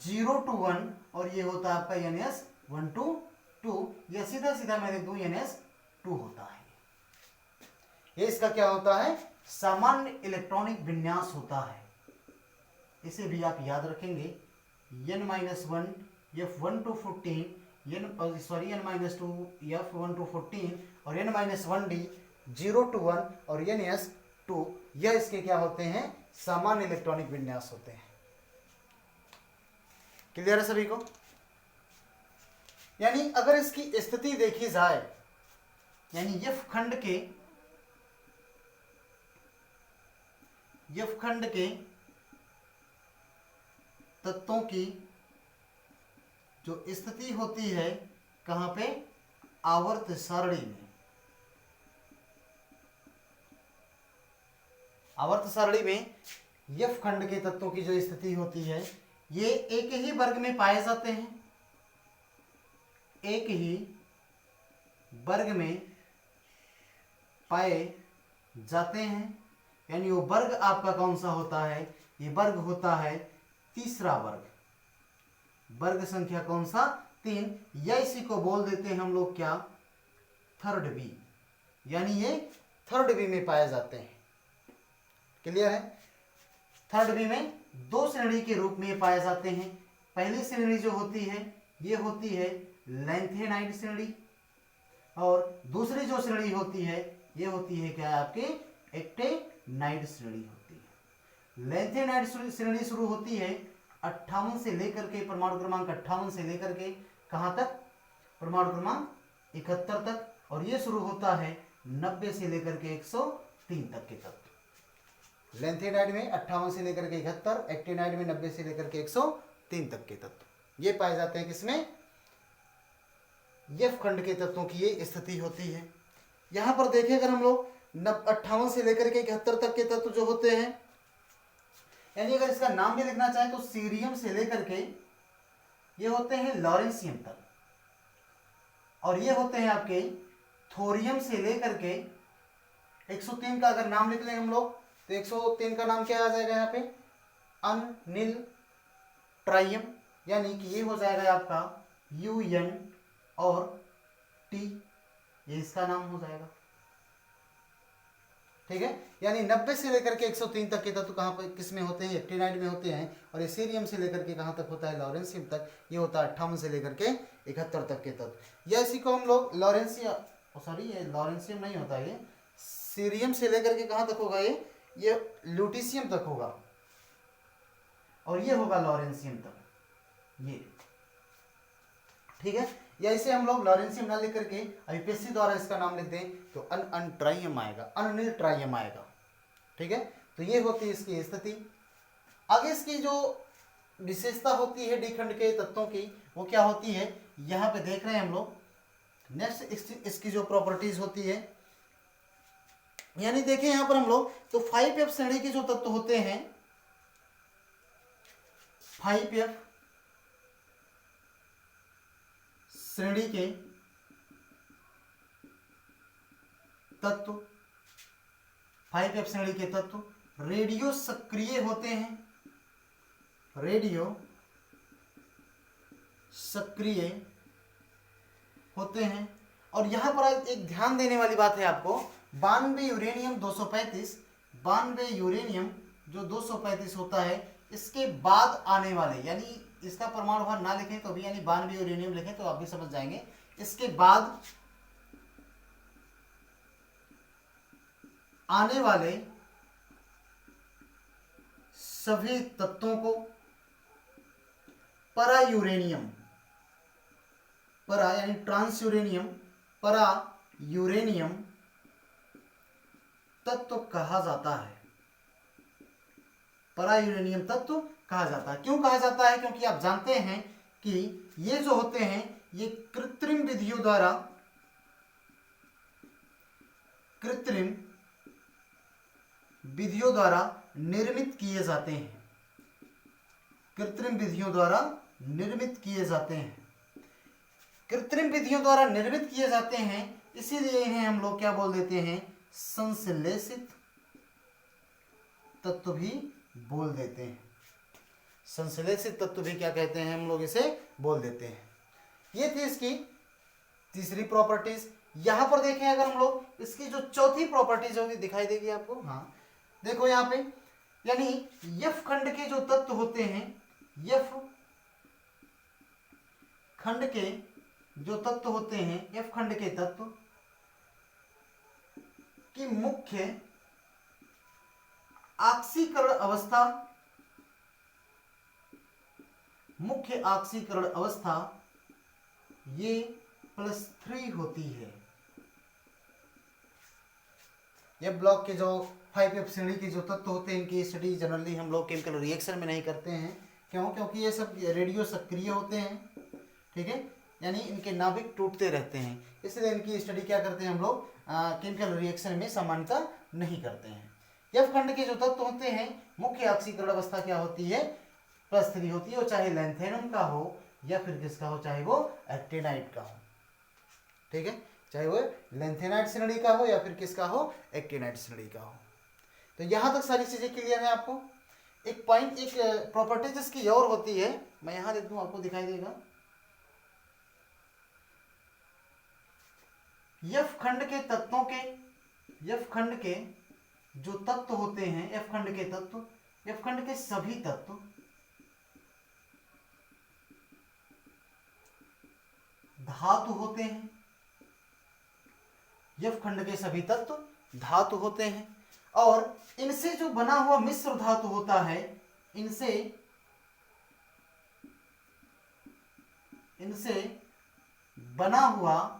0 to 1 और ये होता है आपका ns1 to 2, या सीधा सीधा मैं लिख दूं ns2 होता है। ये इसका क्या होता है? सामान्य इलेक्ट्रॉनिक विन्यास होता है। इसे भी आप याद रखेंगे, n-1 F1 to 14 n-2 F1 to 14 और n-1D 0 to 1 और ns2, यह इसके क्या होते हैं? सामान्य इलेक्ट्रॉनिक विन्यास होते हैं। क्लियर है सभी को? यानी अगर इसकी स्थिति देखी जाए, यानी एफ खंड के तत्वों की जो स्थिति होती है कहां पे? आवर्त सारणी में। आवर्त सारणी में एफ खंड के तत्वों की जो स्थिति होती है ये एक ही वर्ग में पाए जाते हैं, एक ही वर्ग में पाए जाते हैं। यानी वो वर्ग आपका कौन सा होता है? ये वर्ग होता है तीसरा वर्ग, वर्ग संख्या कौन सा? 3, या इसी को बोल देते हैं हम लोग क्या? थर्ड बी, यानी ये थर्ड बी में पाए जाते हैं। क्लियर है? थर्ड बी में दो श्रेणी के रूप में पाए जाते हैं। पहली श्रेणी जो होती है ये होती है लैंथेनाइड श्रेणी, और दूसरी जो श्रेणी होती है ये होती है क्या? आपके एक्टेनाइड श्रेणी होती है। लैंथेनाइड श्रेणी शुरू होती है 58 से लेकर के, परमाणु क्रमांक 58 से लेकर के कहां तक? परमाणु क्रमांक 71 तक, और ये शुरू होता है 90 से लेकर के 103 तक के तत्व। लैंथेनाइड में 58 से लेकर के 71, एक्टेनाइड में 90 से लेकर के 103 तक के तत्व। ये पाए जाते हैं किसमें? एफ खंड के तत्वों की ये स्थिति होती है। यहां पर देखिए अगर हम लोग 58 से लेकर के 71 तक के तत्व जो होते हैं, यानी अगर इसका नाम भी लिखना चाहे तो सीरियम से लेकर के ये होते हैं लॉरेंसियम तक, और ये होते हैं आपके थोरियम से लेकर के 103 का अगर नाम लिख लें हम लोग तो 103 का नाम क्या आ जाएगा यहाँ पे? अनिल ट्राइयम, यानी कि ये हो जाएगा आपका UN और T, ये इसका नाम हो जाएगा। ठीक है? यानी 90 से लेकर के 103 तक के तत्व कहां पर किस में होते हैं? एक्टिनाइड में होते हैं, और ये सीरियम से लेकर के कहां तक होता है? लॉरेंसियम तक। ये होता है 58 से लेकर के 71 तक के तत्व। या इसी को हम लोग ये लॉरेंसियम नहीं होता, ये सीरियम से लेकर के कहां तक होगा? ये ल्यूटीशियम तक होगा, और ये होगा लॉरेंसियम तक, ये। ठीक है? या इसे हम लोग लॉरेंसियम ना लेकर के आईपीएससी द्वारा इसका नाम लिख दें तो अनट्राइयम आएगा, अनिल ट्राइयम आएगा। ठीक है? तो ये होती है इसकी स्थिति। आगे इसकी जो विशेषता होती है डी खंड के तत्वों की, वो क्या होती है? यहाँ पे देख रहे हैं हम लोग। नेक्स्ट इसकी जो प्रॉपर्टीज होती है, यानी देखें यहाँ पर हम लोग तो 5F श्रेणी के जो तत्व होते हैं, 5F श्रेणी के तत्व, 5F श्रेणी के तत्व रेडियो सक्रिय होते हैं, रेडियो सक्रिय होते हैं। और यहां पर एक ध्यान देने वाली बात है आपको, 92 यूरेनियम 235, 92 यूरेनियम जो 235 होता है, इसके बाद आने वाले, यानी इसका परमाणु भार ना लिखें तो भी, यानी 92 यूरेनियम लिखें तो आप भी समझ जाएंगे। इसके बाद आने वाले सभी तत्वों को परा यूरेनियम, परा यानी ट्रांस यूरेनियम, परा यूरेनियम तत्व कहा जाता है। परा यूरेनियम तत्व कहा जाता है। क्यों कहा जाता है? क्योंकि आप जानते हैं कि ये जो होते हैं ये कृत्रिम विधियों द्वारा निर्मित किए जाते हैं। कृत्रिम विधियों द्वारा निर्मित किए जाते हैं। कृत्रिम विधियों द्वारा निर्मित किए जाते हैं, इसीलिए इन्हें हम लोग क्या बोल देते हैं? संश्लेषित तत्व भी बोल देते हैं। संश्लेषित तत्व भी क्या कहते हैं? हम लोग इसे बोल देते हैं। ये थी इसकी तीसरी प्रॉपर्टीज। यहां पर देखें अगर हम लोग, इसकी जो चौथी प्रॉपर्टीज होगी दिखाई देगी आपको। हाँ देखो यहाँ पे, यानी यफ खंड के जो तत्व होते हैं, यफ खंड के जो तत्व होते हैं, यफ खंड के तत्व की मुख्य ऑक्सीकरण अवस्था ये +3 होती है। ये ब्लॉक के जो 5F श्रेणी के जो तत्व होते हैं, इनकी स्टडी जनरली हम लोग केमिकल रिएक्शन में नहीं करते हैं। क्यों? क्योंकि ये सब रेडियो सक्रिय होते हैं, ठीक है, यानी इनके नाभिक टूटते रहते हैं, इसलिए इनकी स्टडी क्या करते हैं हम लोग केमिकल रिएक्शन में सामान्यतः नहीं करते हैं। एफ खंड के जो तत्व होते हैं, मुख्य ऑक्सीकरण अवस्था क्या होती है? +3 होती है, और चाहे लैंथेनम का हो या फिर किसका हो, चाहे वो एक्टिनाइट का हो, ठीक है, चाहे वो लैंथेनाइट श्रेणी का हो या फिर किसका हो, एक्टिनाइट श्रेणी का हो। तो यहां तक सारी चीजें क्लियर है आपको। एक पॉइंट, एक प्रॉपर्टी जिसकी और होती है, मैं यहां लिख दूं, आपको दिखाई देगा। एफ खंड के तत्वों के, एफ खंड के जो तत्व होते हैं, एफ खंड के तत्व, एफ खंड के सभी तत्व धातु होते हैं। एफ खंड के सभी तत्व धातु होते हैं, और इनसे जो बना हुआ मिश्र धातु होता है, इनसे बना हुआ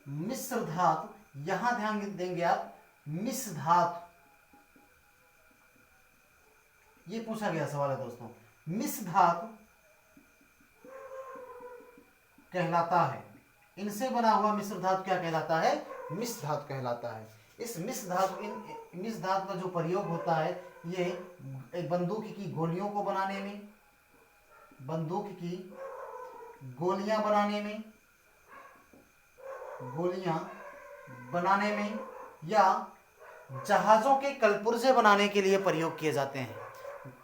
मिश्र धातु, यहां ध्यान देंगे आप, मिश्र धातु, ये पूछा गया सवाल है दोस्तों, मिश्र धातु कहलाता है। इनसे बना हुआ मिश्र धातु क्या कहलाता है? मिश्र धातु कहलाता है। इस मिश्र धातु, इन मिश्र धातु का जो प्रयोग होता है, ये एक बंदूक की गोलियों को बनाने में, बंदूक की गोलियां बनाने में या जहाजों के कलपुर्जे बनाने के लिए प्रयोग किए जाते हैं।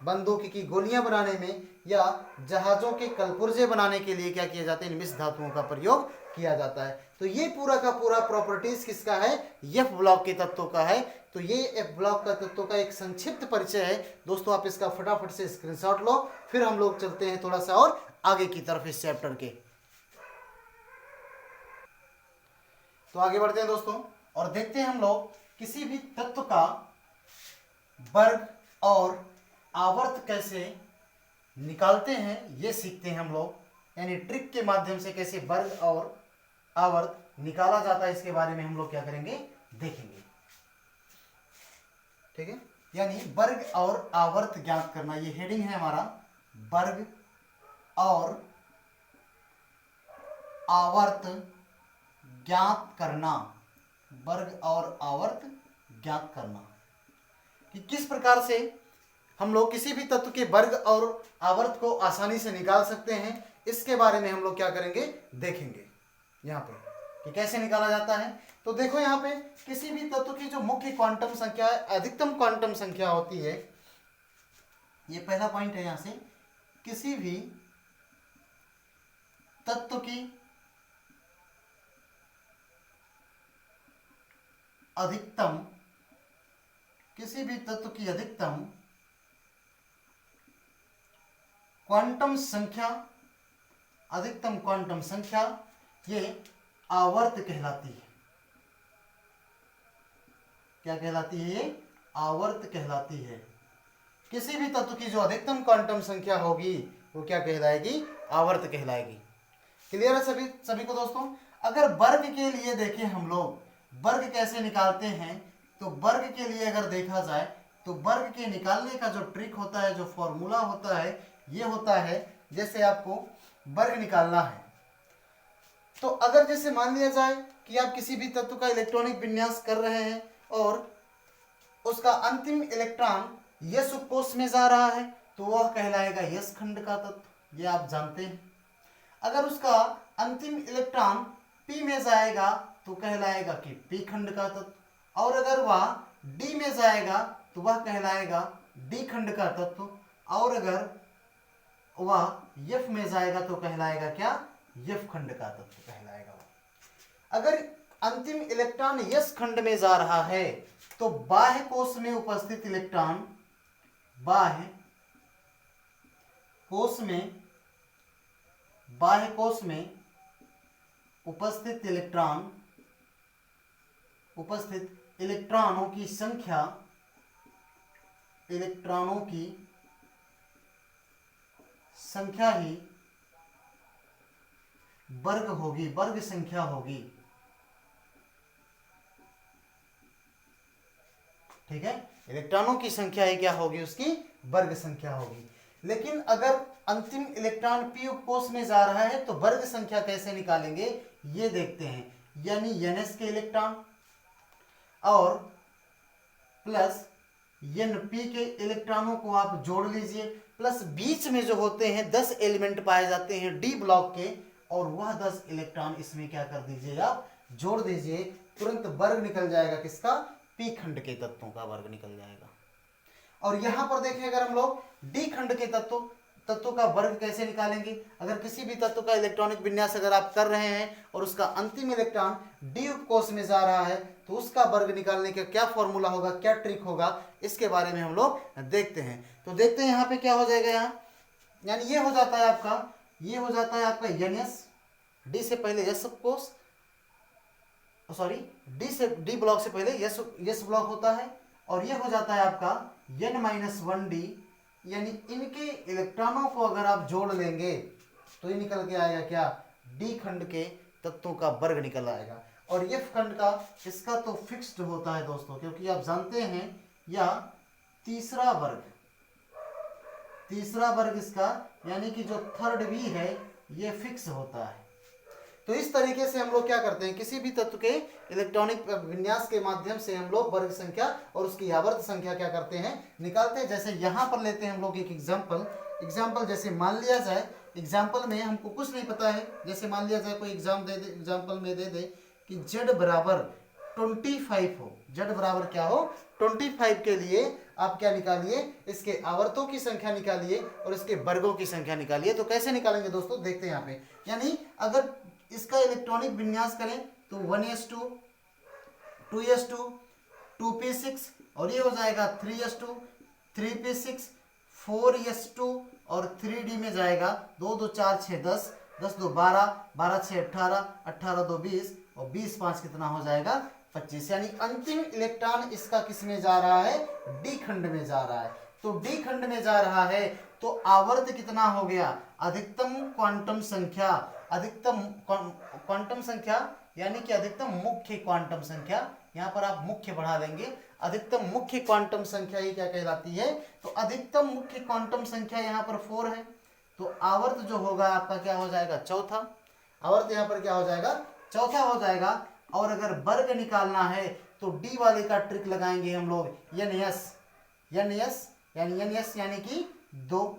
बंदूक की गोलियां बनाने में या जहाजों के कलपुर्जे बनाने के लिए क्या किए जाते हैं? इन मिश्र धातुओं का प्रयोग किया जाता है। तो ये पूरा का पूरा प्रॉपर्टीज किसका है? एफ ब्लॉक के तत्वों का है। तो ये एफ ब्लॉक का तत्वों का एक संक्षिप्त परिचय है दोस्तों। आप इसका फटाफट से स्क्रीनशॉट लो, फिर हम लोग चलते हैं थोड़ा सा और आगे की तरफ इस चैप्टर के। तो आगे बढ़ते हैं दोस्तों और देखते हैं हम लोग किसी भी तत्व का वर्ग और आवर्त कैसे निकालते हैं, ये सीखते हैं हम लोग, यानी ट्रिक के माध्यम से कैसे वर्ग और आवर्त निकाला जाता है, इसके बारे में हम लोग क्या करेंगे, देखेंगे, ठीक है। यानी वर्ग और आवर्त ज्ञात करना, ये हेडिंग है हमारा, वर्ग और आवर्त ज्ञात करना, वर्ग और आवर्त ज्ञात करना, कि किस प्रकार से हम लोग किसी भी तत्व के वर्ग और आवर्त को आसानी से निकाल सकते हैं, इसके बारे में हम लोग क्या करेंगे, देखेंगे यहाँ पे कि कैसे निकाला जाता है। तो देखो यहाँ पे किसी भी तत्व की जो मुख्य क्वांटम संख्या, अधिकतम क्वांटम संख्या होती है, ये पहला पॉइंट है। यहाँ से किसी भी तत्व की अधिकतम, किसी भी तत्व की अधिकतम क्वांटम संख्या, अधिकतम क्वांटम संख्या ये आवर्त कहलाती है। क्या कहलाती है? ये आवर्त कहलाती है। किसी भी तत्व की जो अधिकतम क्वांटम संख्या होगी वो क्या कहलाएगी? आवर्त कहलाएगी। क्लियर है सभी को दोस्तों? अगर वर्ग के लिए देखें हम लोग, वर्ग कैसे निकालते हैं, तो वर्ग के लिए अगर देखा जाए तो वर्ग के निकालने का जो ट्रिक होता है, जो फॉर्मूला होता है, ये होता है जैसे आपको वर्ग निकालना है तो अगर जैसे मान लिया जाए कि आप किसी भी तत्व का इलेक्ट्रॉनिक विन्यास कर रहे हैं और उसका अंतिम इलेक्ट्रॉन यस कोष में जा रहा है तो वह कहलाएगा यस खंड का तत्व, ये आप जानते हैं। अगर उसका अंतिम इलेक्ट्रॉन पी में जाएगा तो कहलाएगा कि पी खंड का तत्व, और अगर वह डी में जाएगा तो वह कहलाएगा डी खंड का तत्व, और अगर वह एफ में जाएगा तो कहलाएगा क्या? एफ खंड का तत्व कहलाएगा। अगर अंतिम इलेक्ट्रॉन यस खंड में जा रहा है तो बाह्य कोश में उपस्थित इलेक्ट्रॉन, बाह्य कोश में उपस्थित इलेक्ट्रॉनों की संख्या ही वर्ग होगी, वर्ग संख्या होगी। ठीक है, इलेक्ट्रॉनों की संख्या ही क्या होगी? उसकी वर्ग संख्या होगी। लेकिन अगर अंतिम इलेक्ट्रॉन पी उपकोष में जा रहा है तो वर्ग संख्या कैसे निकालेंगे ये देखते हैं। यानी एनएस के इलेक्ट्रॉन और प्लस एनपी के इलेक्ट्रॉनों को आप जोड़ लीजिए, प्लस बीच में जो होते हैं 10 एलिमेंट पाए जाते हैं डी ब्लॉक के, और वह 10 इलेक्ट्रॉन इसमें क्या कर दीजिए? आप जोड़ दीजिए। तुरंत वर्ग निकल जाएगा किसका? पी खंड के तत्वों का वर्ग निकल जाएगा। और यहां पर देखें अगर हम लोग डी खंड के तत्वों का वर्ग कैसे निकालेंगे? अगर किसी भी तत्व का इलेक्ट्रॉनिक विन्यास अगर आप कर रहे हैं और उसका अंतिम इलेक्ट्रॉन डी उपकोष में जा रहा है तो उसका वर्ग निकालने का क्या फॉर्मूला होगा, क्या ट्रिक होगा, इसके बारे में हम लोग देखते हैं। तो देखते हैं यहाँ पे क्या हो जाएगा। यहाँ यानी ये हो जाता है आपका, ये हो जाता है आपका एनएस, डी से पहले एस उपकोष, सॉरी डी ब्लॉक से पहले यस ब्लॉक होता है, और ये हो जाता है आपका n-1d। यानी इनके इलेक्ट्रॉनों को अगर आप जोड़ लेंगे तो ये निकल के आएगा क्या? डी खंड के तत्वों का वर्ग निकल आएगा। और एफ खंड का, इसका तो फिक्स्ड होता है दोस्तों, क्योंकि आप जानते हैं या तीसरा वर्ग इसका, यानी कि जो थर्ड भी है ये फिक्स होता है। तो इस तरीके से हम लोग क्या करते हैं, किसी भी तत्व के इलेक्ट्रॉनिक विन्यास के माध्यम से हम लोग वर्ग संख्या और उसकी आवर्त संख्या क्या करते हैं? निकालते हैं। जैसे यहाँ पर लेते हैं हम लोग एक एग्जाम्पल जैसे मान लिया जाए, एग्जाम्पल में हमको कुछ नहीं पता है, जैसे मान लिया जाए कोई एग्जाम्पल में दे दे कि z बराबर 25 हो, z बराबर क्या हो? 25 के लिए आप क्या निकालिए? इसके आवर्तों की संख्या निकालिए और इसके वर्गों की संख्या निकालिए। तो कैसे निकालेंगे दोस्तों, देखते हैं यहाँ पे। यानी अगर इसका इलेक्ट्रॉनिक विन्यास करें तो 1s2, 2s2, 2p6, और ये हो जाएगा 3s2, 3p6, 4s2 और 3d में जाएगा 2 2 4 6 10, 10 2 12, 12 6 18, 18 2 20 और 20 5 कितना हो जाएगा? 25। यानी अंतिम इलेक्ट्रॉन इसका किस में जा रहा है? डी खंड में जा रहा है। तो डी खंड में जा रहा है तो आवर्त कितना हो गया? अधिकतम क्वांटम संख्या, अधिकतम क्वांटम संख्या यानी कि अधिकतम मुख्य क्वांटम संख्या, यहाँ पर आप मुख्य बढ़ा देंगे, अधिकतम मुख्य क्वांटम संख्या ही क्या कहलाती है? तो अधिकतम मुख्य क्वांटम संख्या यहाँ पर 4 है, तो आवर्त जो होगा आपका क्या हो जाएगा? चौथा। आवर्त यहाँ पर क्या हो जाएगा? चौथा हो जाएगा। और अगर वर्ग निकालना है तो डी वाले का ट्रिक लगाएंगे हम लोग, एनएस यानी कि 2,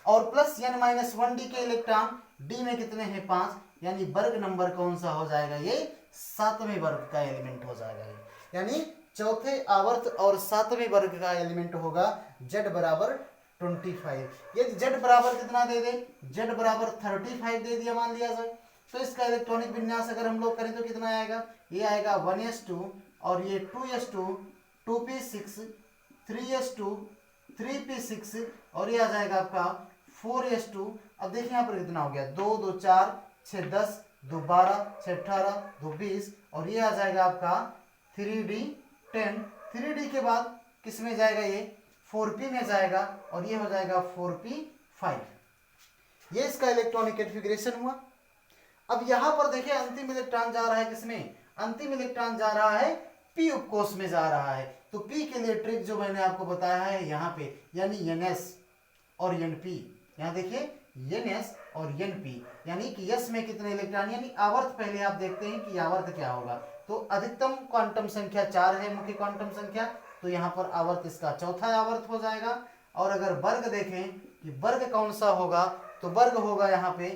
और प्लस n-1d के इलेक्ट्रॉन डी में कितने हैं? 5, यानी वर्ग नंबर कौन सा हो जाएगा? ये 7वें वर्ग का एलिमेंट हो जाएगा ये। यानी चौथे आवर्त और 7वें वर्ग का एलिमेंट होगा z बराबर 25। यदि z बराबर कितना दे दे? z बराबर 35 दे दिया मान लिया जाए, तो इसका इलेक्ट्रॉनिक विन्यास अगर हम लोग करें तो कितना आएगा? ये आएगा 1s2 और ये 2s2, 2p6, 3s2, 3p6 और ये आ जाएगा आपका 4s2। अब देखिए यहाँ पर कितना हो गया, 2 2 4 6 10 2 12 6 18 2 20 और ये आ जाएगा आपका 3d 10। 3d के बाद किस में जाएगा, ये 4p में जाएगा और ये हो जाएगा 4p5। ये इसका इलेक्ट्रॉनिक कॉन्फ़िगरेशन हुआ। अब यहां पर देखिए अंतिम इलेक्ट्रॉन जा रहा है किसमें, अंतिम इलेक्ट्रॉन जा रहा है p उपकोष में जा रहा है। तो p के लिए ट्रिक जो मैंने आपको बताया है यहाँ पे, यानी ns और np। यहाँ देखिए ns और np, यानी कि s में कितने इलेक्ट्रॉन, यानी आवर्त पहले आप देखते हैं कि आवर्त क्या होगा। तो अधिकतम क्वांटम संख्या 4 है, मुख्य क्वांटम संख्या, तो यहाँ पर आवर्त इसका चौथा आवर्त हो जाएगा। और अगर वर्ग देखें कि वर्ग कौन सा होगा, तो वर्ग होगा यहाँ पे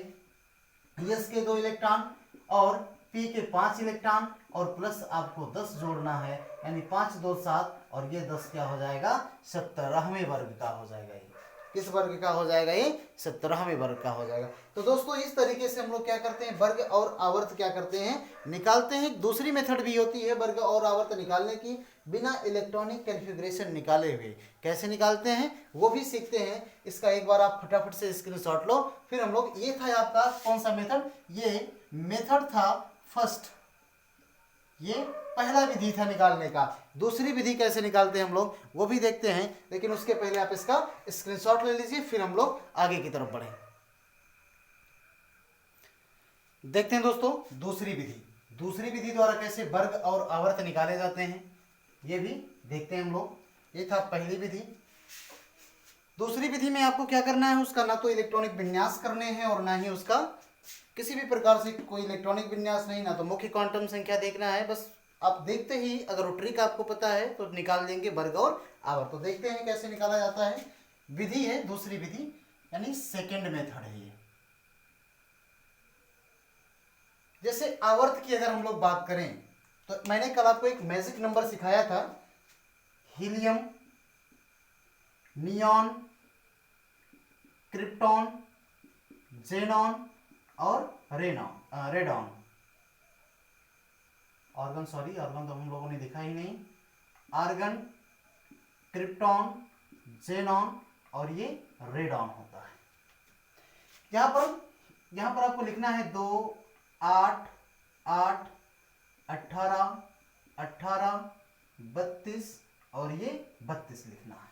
s के 2 इलेक्ट्रॉन और p के 5 इलेक्ट्रॉन और प्लस आपको 10 जोड़ना है, यानी 5 2 7 और ये 10 क्या हो जाएगा, 17वें वर्ग का हो जाएगा। ये किस वर्ग का हो जाएगा, ये 17वें वर्ग का हो जाएगा। तो दोस्तों इस तरीके से हम लोग क्या करते हैं, वर्ग और आवर्त क्या करते हैं, निकालते हैं। दूसरी मेथड भी होती है वर्ग और आवर्त निकालने की, बिना इलेक्ट्रॉनिक कॉन्फ़िगरेशन निकाले हुए। कैसे निकालते हैं वो भी सीखते हैं। इसका एक बार आप फटाफट से स्क्रीनशॉट लो। फिर हम लोग, ये था आपका कौन सा मेथड, ये मेथड था फर्स्ट, ये पहला विधि था निकालने का। दूसरी विधि कैसे निकालते हैं हम लोग वो भी देखते हैं, लेकिन उसके पहले आप इसका स्क्रीनशॉट ले लीजिए, फिर हम लोग आगे की तरफ बढ़ें। देखते हैं दोस्तों दूसरी विधि, दूसरी विधि द्वारा कैसे वर्ग और आवर्त निकाले जाते हैं ये भी देखते हैं हम लोग। ये था पहली विधि। दूसरी विधि में आपको क्या करना है, उसका ना तो इलेक्ट्रॉनिक विन्यास करने हैं और ना ही उसका किसी भी प्रकार से कोई इलेक्ट्रॉनिक विन्यास नहीं, ना तो मुख्य क्वांटम संख्या देखना है। बस आप देखते ही अगर वो ट्रिक आपको पता है तो निकाल देंगे वर्ग और आवर्त। तो देखते हैं कैसे निकाला जाता है। विधि है दूसरी विधि, यानी सेकेंड मेथड है ये। जैसे आवर्त की अगर हम लोग बात करें तो मैंने कल आपको एक मैजिक नंबर सिखाया था, हीलियम, नियॉन, क्रिप्टॉन, जेनॉन और रेडॉन। आर्गन तो हम लोगों ने देखा ही नहीं। आर्गन, क्रिप्टॉन, जेनॉन और ये रेडॉन होता है। यहां पर आपको लिखना है 2 8 8 18 18 32 और ये 32 लिखना है।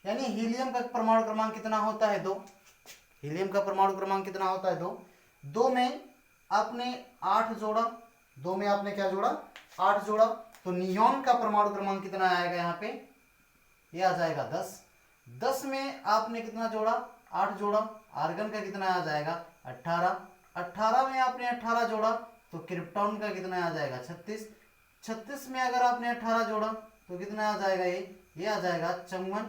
यानी हीलियम का परमाणु क्रमांक कितना होता है, 2। हीलियम का परमाणु क्रमांक कितना होता है, 2। 2 में आपने 8 जोड़ा, 2 में आपने क्या जोड़ा, 8 जोड़ा। तो नियॉन का परमाणु क्रमांक कितना आएगा यहाँ पे, ये आ जाएगा 10। 10 में आपने कितना जोड़ा, 8 जोड़ा। आर्गन का कितना आ जाएगा, 18। 18 में आपने 18 जोड़ा तो क्रिप्टॉन का कितना आ जाएगा, 36। 36 में अगर आपने 18 जोड़ा तो कितना आ जाएगा, ये आ जाएगा 54।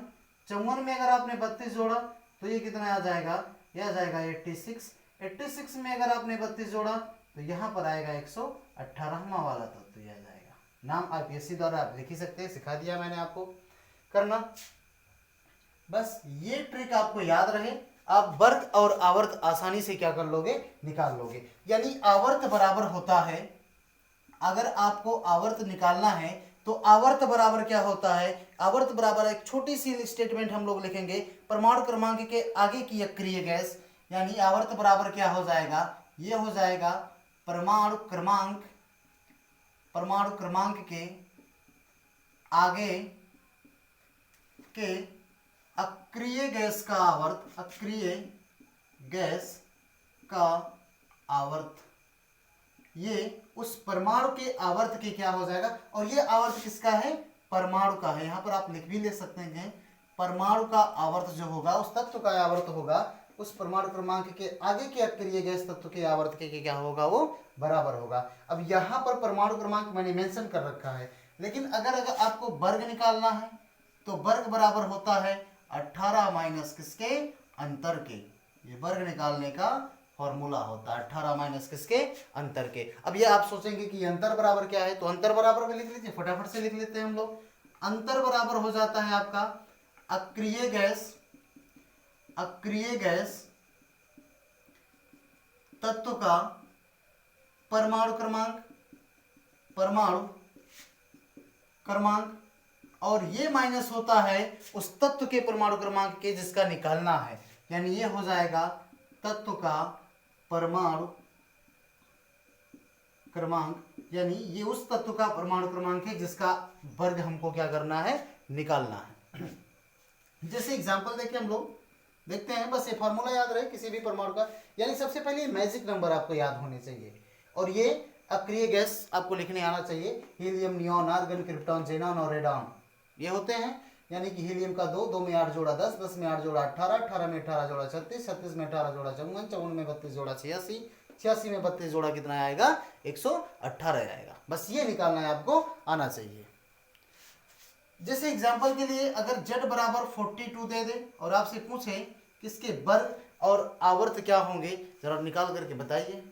54 में अगर आपने 32 जोड़ा तो ये कितना आ जाएगा, ये आ जाएगा 86। 86 में अगर आपने 32 जोड़ा तो यहाँ पर आएगा 118वां वाला तत्व आ जाएगा। नाम आईपीएससी द्वारा आप लिख ही सकते हैं, सिखा दिया मैंने आपको करना। बस ये ट्रिक आपको याद रहे, आप वर्ग और आवर्त आसानी से क्या कर लोगे, निकाल लोगे। यानी आवर्त बराबर होता है, अगर आपको आवर्त निकालना है तो आवर्त बराबर क्या होता है, आवर्त बराबर एक छोटी सी स्टेटमेंट हम लोग लिखेंगे, परमाणु क्रमांक के आगे की अक्रिय गैस। यानी आवर्त बराबर क्या हो जाएगा, ये हो जाएगा परमाणु क्रमांक के आगे के अक्रिय गैस का आवर्त, अक्रिय गैस का आवर्त, ये उस परमाणु के आवर्त के क्या हो जाएगा। और ये आवर्त किसका है, परमाणु का है। यहां पर आप लिख भी ले सकते हैं, परमाणु का आवर्त जो होगा उस तत्व का आवर्त होगा उस परमाणु क्रमांक के आगे के अक्रिय गैस तत्व के आवर्त के क्या होगा, वो बराबर होगा। अब यहाँ पर परमाणु क्रमांक मैंने मेंशन कर रखा है, लेकिन अगर आपको वर्ग निकालना है तो वर्ग बराबर होता है 18 माइनस किसके, अंतर के। ये वर्ग निकालने का फॉर्मूला होता है 18 माइनस किसके, अंतर के। अब ये आप सोचेंगे कि अंतर बराबर क्या है, तो अंतर बराबर में लिख लीजिए, फटाफट से लिख लेते हैं हम लोग। अंतर बराबर हो जाता है आपका अक्रिय गैस तत्व का परमाणु क्रमांक और ये माइनस होता है उस तत्व के परमाणु क्रमांक के जिसका निकालना है। यानी ये हो जाएगा तत्व का परमाणु क्रमांक, यानी ये उस तत्व का परमाणु क्रमांक है जिसका वर्ग हमको क्या करना है, निकालना है। जैसे एग्जांपल देखें हम लोग देखते हैं, बस ये फॉर्मूला याद रहे किसी भी परमाणु का, यानी सबसे पहले मैजिक नंबर आपको याद होने चाहिए और ये अक्रिय गैस आपको लिखने आना चाहिए। Helium, neon, argon, krypton, xenon और रेडॉन ये होते हैं। यानी कि हीलियम का 2, 2 में 8 जोड़ा 10, 10 में 8 जोड़ा 18, 18 में 18 जोड़ा 36, 36 में 18 जोड़ा 54, 54 में 32 जोड़ा 86, 86 में 32 जोड़ा कितना आएगा, 118 आएगा। बस ये निकालना है आपको आना चाहिए। जैसे एग्जांपल के लिए अगर z बराबर 42 दे दे और आपसे पूछे किसके वर्ग और आवर्त क्या होंगे, जरा निकाल करके बताइए।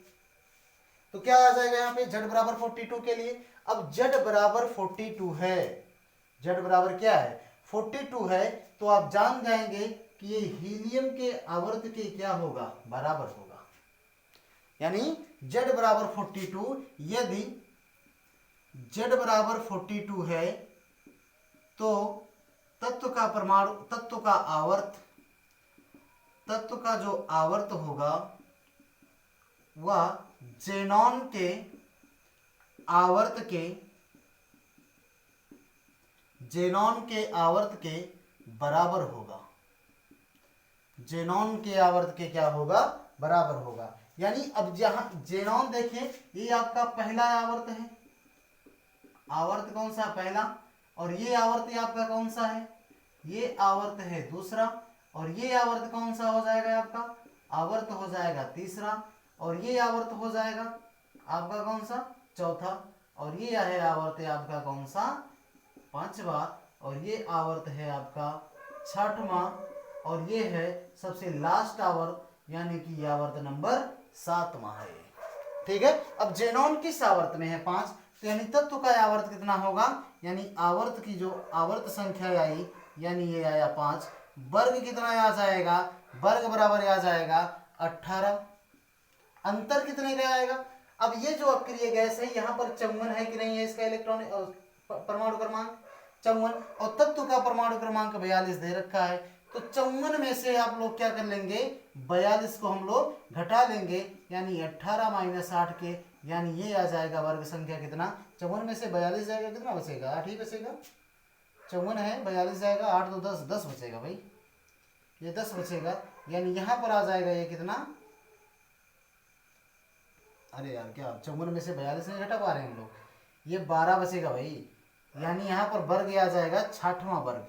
तो क्या आ जाएगा यहाँ पे z बराबर 42 के लिए। अब z बराबर 42 है, z बराबर क्या है, 42 है, तो आप जान जाएंगे कि ये हीलियम के आवर्त के क्या होगा, बराबर होगा। यानी z बराबर 42, यदि z बराबर 42 है तो तत्व का परमाणु, तत्व का आवर्त, तत्व का जो आवर्त होगा वह जेनॉन के आवर्त के, जेनॉन के आवर्त के बराबर होगा। जेनॉन के आवर्त के क्या होगा, बराबर होगा। यानी अब जहां जेनॉन देखिए, ये आपका पहला आवर्त है, आवर्त कौन सा, पहला, और ये आवर्त आपका कौन सा है, ये आवर्त है दूसरा, और ये आवर्त कौन सा हो जाएगा आपका, आवर्त हो जाएगा तीसरा, और ये आवर्त हो जाएगा आपका कौन सा, चौथा, और ये है आवर्त है आपका कौन सा, पांचवा, और ये आवर्त है आपका छठवां, और ये है सबसे लास्ट आवर्त, यानी कि आवर्त नंबर 7वां है। ठीक है। अब जेनॉन किस आवर्त में है, 5, तो यानी तत्व का आवर्त कितना होगा, यानी आवर्त की जो आवर्त संख्या आई, यानी ये आया 5, वर्ग कितना आ जाएगा, वर्ग बराबर आ जाएगा 18, अंतर कितने का आएगा। अब ये जो अक्रिय गैस है यहाँ पर 54 है कि नहीं है, इसका इलेक्ट्रॉन परमाणु क्रमांक 54, और तत्व का परमाणु क्रमांक 42 दे रखा है। तो 54 में से आप लोग क्या कर लेंगे, 42 को हम लोग घटा लेंगे, यानी 18 माइनस 8 के, यानी ये आ जाएगा वर्ग संख्या कितना, 54 में से 42 जाएगा, कितना बचेगा, 8 ही बचेगा। 54 है, 42 जाएगा, 8 तो 10, 10 बचेगा भाई, ये 10 बचेगा। यानी यहाँ पर आ जाएगा ये कितना, अरे यार क्या 54 में से 42 नहीं घटा पा रहे हैं हम लोग, ये 12 बचेगा भाई। यानी यहाँ पर वर्ग आ जाएगा 6वां वर्ग,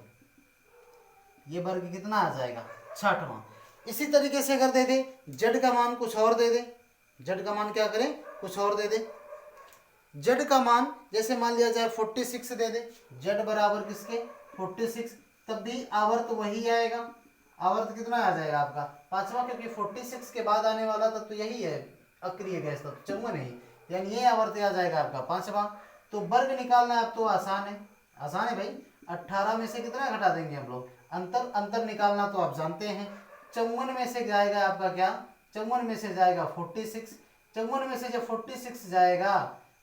ये वर्ग कितना आ जाएगा, 6वां। इसी तरीके से अगर दे दे z का मान कुछ और दे दे, z का मान क्या करें, कुछ और दे दे, z का मान जैसे मान लिया जाए 46 दे दे, z बराबर किसके 46, तब भी आवर्त वही आएगा, आवर्त कितना आ जाएगा आपका 5वां, क्योंकि 46 के बाद आने वाला तब तो यही है अक्रिय गैस, तब 54 है, यानी ये आवर्त आ जाएगा आपका 5वां। तो वर्ग निकालना है अब तो आसान है, आसान है भाई, 18 में से कितना घटा देंगे हम लोग, अंतर, अंतर निकालना तो आप जानते हैं। 54 में से जाएगा आपका क्या, 54 में से जाएगा 46, 54 में से जब 46 जाएगा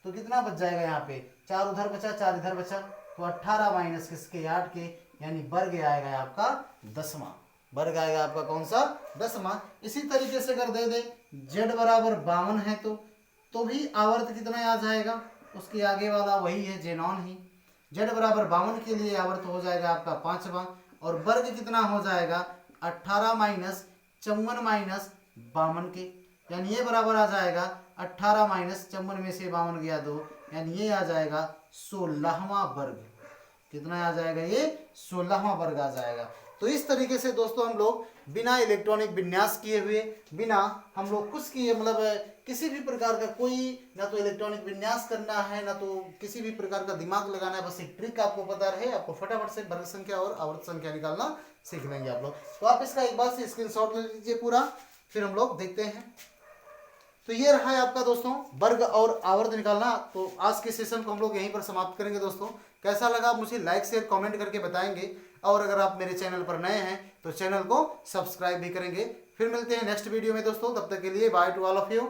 तो कितना बच जाएगा, यहाँ पे 4 उधर बचा, 4 इधर बचा, तो 18 माइनस किसके 8 के, यानी वर्ग आएगा आपका 10वां, वर्ग आएगा आपका कौन सा, 10वां। इसी तरीके से अगर दे दे z बराबर 52 है तो भी आवर्त कितना आ जाएगा, उसके आगे वाला वही है जेनॉन ही, z बराबर 52 के लिए आवर्त हो जाएगा आपका 5वां, और वर्ग कितना हो जाएगा 18 माइनस 54 माइनस 52 के, यानी ये बराबर आ जाएगा 18 माइनस 54 में से 52 गया 2, यानी ये आ जाएगा 16वां वर्ग, कितना आ जाएगा, ये 16वां वर्ग आ जाएगा। तो इस तरीके से दोस्तों हम लोग बिना इलेक्ट्रॉनिक विन्यास किए हुए, बिना हम लोग कुछ किए, मतलब किसी भी प्रकार का कोई ना तो इलेक्ट्रॉनिक विन्यास करना है ना तो किसी भी प्रकार का दिमाग लगाना है, बस एक ट्रिक आपको पता रहे, आपको फटाफट से वर्ग संख्या और आवर्त संख्या निकालना सीख लेंगे आप लोग। तो आप इसका एक बार से स्क्रीनशॉट ले लीजिए पूरा, फिर हम लोग देखते हैं। तो ये रहा है आपका दोस्तों वर्ग और आवर्त निकालना। तो आज के सेशन को हम लोग यहीं पर समाप्त करेंगे। दोस्तों कैसा लगा मुझे लाइक शेयर कमेंट करके बताएंगे, और अगर आप मेरे चैनल पर नए हैं तो चैनल को सब्सक्राइब भी करेंगे। फिर मिलते हैं नेक्स्ट वीडियो में दोस्तों, तब तक के लिए by two all of you.